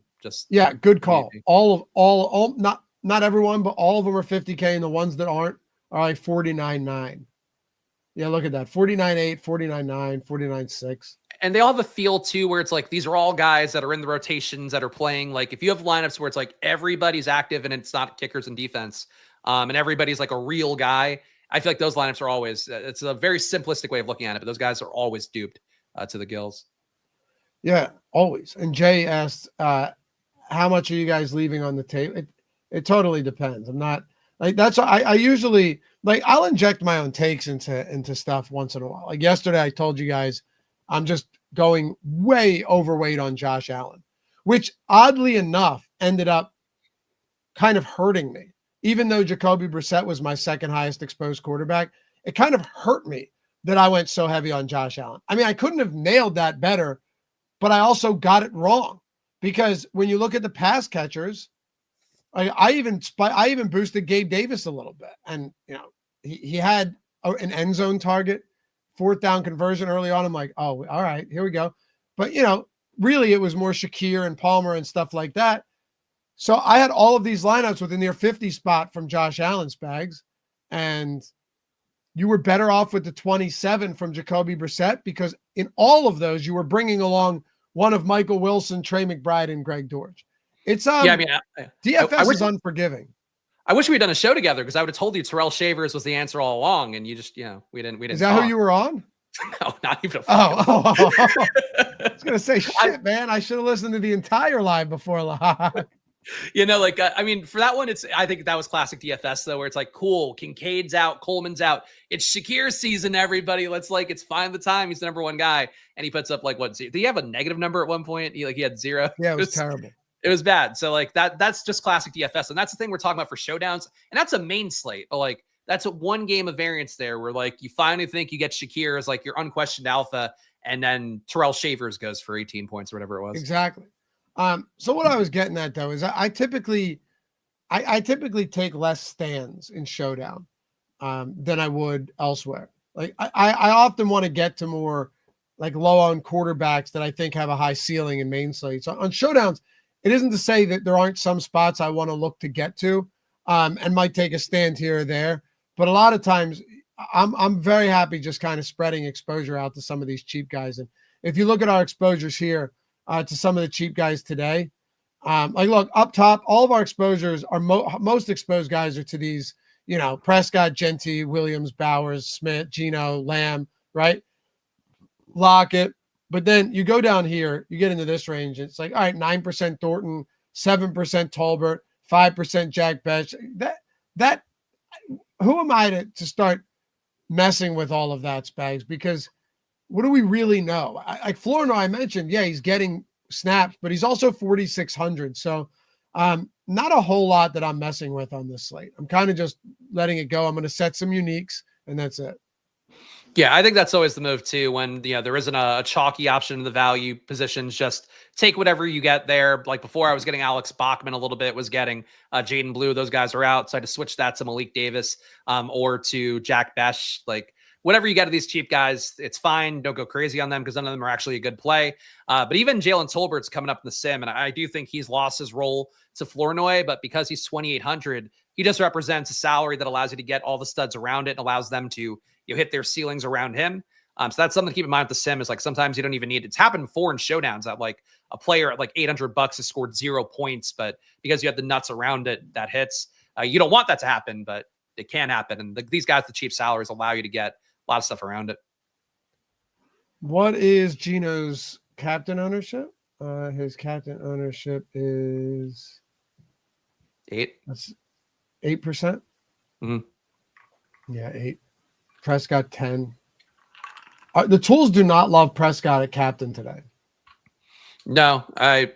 Good call. Maybe. All not everyone, but all of them are 50K, and the ones that aren't are like 49.9. Yeah, look at that. 49.8, 49.9, 49.6. And they all have a feel too, where it's like these are all guys that are in the rotations that are playing. Like if you have lineups where it's like everybody's active and it's not kickers and defense, and everybody's like a real guy, I feel like those lineups are always, it's a very simplistic way of looking at it, but those guys are always duped to the gills. Yeah, always. And Jay asked, how much are you guys leaving on the table? It totally depends. I'm not like, I usually like, I'll inject my own takes into stuff once in a while. Like yesterday, I told you guys, I'm just going way overweight on Josh Allen, which oddly enough ended up kind of hurting me. Even though Jacoby Brissett was my second highest exposed quarterback, it kind of hurt me that I went so heavy on Josh Allen. I mean, I couldn't have nailed that better, but I also got it wrong because when you look at the pass catchers, I even boosted Gabe Davis a little bit, and he had an end zone target, 4th down conversion early on. I'm like, oh, all right, here we go. But really, it was more Shakir and Palmer and stuff like that. So I had all of these lineups with a near 50 spot from Josh Allen, Spags, and you were better off with the 27 from Jacoby Brissett because in all of those you were bringing along one of Michael Wilson, Trey McBride, and Greg Dortch. It's DFS is unforgiving. I wish we'd done a show together because I would have told you Terrell Shavers was the answer all along, and you just we didn't. Is that who you were on? No, not even a I was gonna say shit, man. I should have listened to the entire live before live. I mean, for that one, I think that was classic DFS though, where it's like, cool, Kincaid's out, Coleman's out. It's Shakir season, everybody. It's find the time. He's the number one guy. And he puts up like, what, did he have a negative number at one point? He had 0. Yeah, it was terrible. It was bad. So like that's just classic DFS. And that's the thing we're talking about for showdowns. And that's a main slate, but like, that's a one game of variance there where like, you finally think you get Shakir as like your unquestioned alpha. And then Terrell Shavers goes for 18 points or whatever it was. Exactly. So what I was getting at though is I typically take less stands in showdown than I would elsewhere. Like I often want to get to more like low on quarterbacks that I think have a high ceiling in main slates. On showdowns, it isn't to say that there aren't some spots I want to look to get to and might take a stand here or there. But a lot of times I'm very happy just kind of spreading exposure out to some of these cheap guys. And if you look at our exposures here, to some of the cheap guys today. Like look up top, all of our exposures are most exposed guys are to these, Prescott, Genty, Williams, Bowers, Smith, Geno, Lamb, right? Lockett, But then you go down here, you get into this range. It's like, all right, 9% Thornton, 7% Tolbert, 5% Jack Besh. That who am I to start messing with all of that, Spags? Because what do we really know? Like Flournoy, I mentioned, yeah, he's getting snaps, but he's also 4,600. So not a whole lot that I'm messing with on this slate. I'm kind of just letting it go. I'm going to set some uniques, and that's it. Yeah, I think that's always the move too. When there isn't a chalky option in the value positions, just take whatever you get there. Like before, I was getting Alex Bachman a little bit, was getting Jaden Blue. Those guys are out, so I had to switch that to Malik Davis or to Jack Besh. Like whatever you get of these cheap guys, it's fine. Don't go crazy on them because none of them are actually a good play. But even Jalen Tolbert's coming up in the sim, and I do think he's lost his role to Flournoy, but because he's 2,800, he just represents a salary that allows you to get all the studs around it and allows them to hit their ceilings around him. So that's something to keep in mind with the sim is like sometimes you don't even need it. It's happened before in showdowns that like a player at like $800 has scored 0 points, but because you have the nuts around it, that hits. You don't want that to happen, but it can happen. And these guys with cheap salaries allow you to get a lot of stuff around it. What is Gino's captain ownership? His captain ownership is 8. That's 8%. Mm-hmm. Yeah, 8. Prescott 10. The tools do not love Prescott at captain today. No, I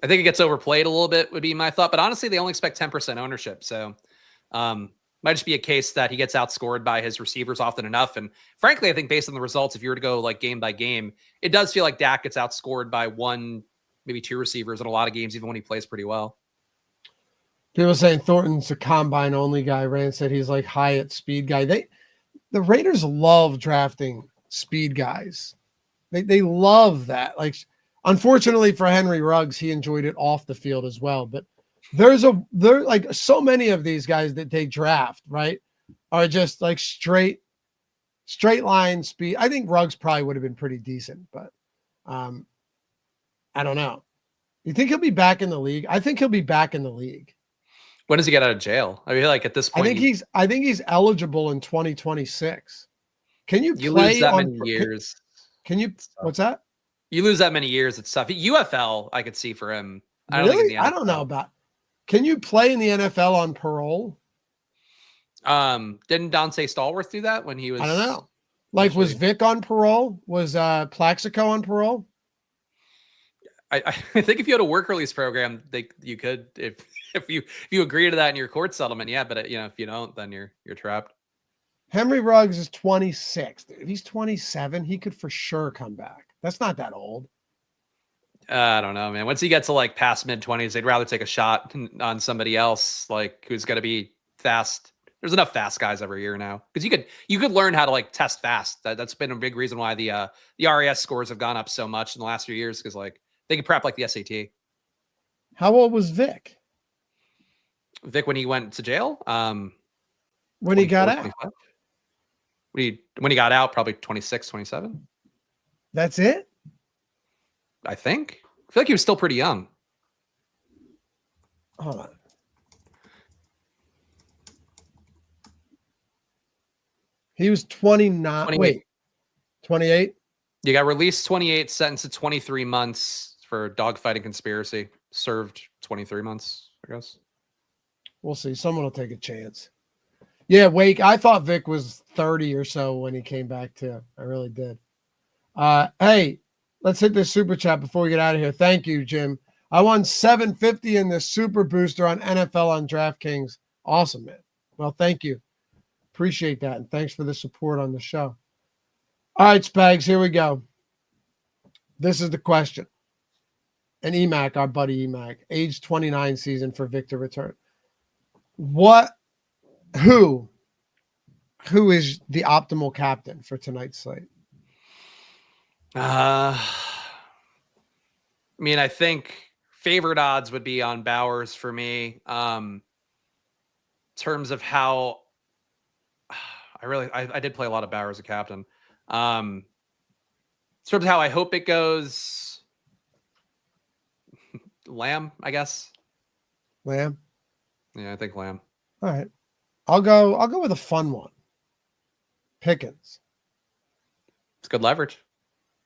think it gets overplayed a little bit would be my thought, but honestly, they only expect 10% ownership. So might just be a case that he gets outscored by his receivers often enough. And frankly, I think based on the results, if you were to go like game by game, it does feel like Dak gets outscored by 1, maybe 2 receivers in a lot of games, even when he plays pretty well. People saying Thornton's a combine only guy. Rand said he's like Hyatt speed guy. The Raiders love drafting speed guys. They love that. Like, unfortunately for Henry Ruggs, he enjoyed it off the field as well. But there like so many of these guys that they draft, right, are just like straight line speed. I think Ruggs probably would have been pretty decent, but I don't know. You think he'll be back in the league? I think he'll be back in the league. When does he get out of jail? I mean, like at this point, I think he's eligible in 2026. Can you play lose that many years? Can you? What's that? You lose that many years. It's tough. UFL, I could see for him. I don't really? think in the NFL. I don't know about. Can you play in the NFL on parole? Didn't Dante Stallworth do that when he was? I don't know. Like, was Vic on parole? Was Plaxico on parole? I think if you had a work release program, you could if you agree to that in your court settlement, yeah. But if you don't, then you're trapped. Henry Ruggs is 26. If he's 27, he could for sure come back. That's not that old. I don't know, man. Once he gets to like past mid-20s, they'd rather take a shot on somebody else, like who's going to be fast. There's enough fast guys every year now because you could learn how to like test fast. That's been a big reason why the RAS scores have gone up so much in the last few years because like they can prep like the SAT. How old was Vic? Vic when he went to jail? When he got out? When he got out, probably 26, 27. That's it? I think. I feel like he was still pretty young. Hold on. He was 29. 28. Wait, 28? You got released 28, sentenced to 23 months for dogfighting conspiracy. Served 23 months, I guess. We'll see. Someone will take a chance. Yeah, Wake. I thought Vic was 30 or so when he came back too. I really did. Hey, let's hit this super chat before we get out of here. Thank you, Jim. I won $750 in the super booster on NFL on DraftKings. Awesome, man. Well, thank you. Appreciate that. And thanks for the support on the show. All right, Spags, here we go. This is the question. And EMAC, our buddy EMAC, age 29 season for Victor return. Who is the optimal captain for tonight's slate? I mean, I think favorite odds would be on Bowers for me. In terms of how I did play a lot of Bowers as a captain. In terms of how I hope it goes, Lamb, I guess. Lamb? Yeah, I think Lamb. All right. I'll go with a fun one. Pickens. It's good leverage.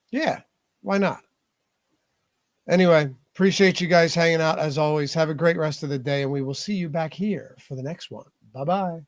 Yeah. Why not? Anyway, appreciate you guys hanging out as always. Have a great rest of the day, and we will see you back here for the next one. Bye-bye.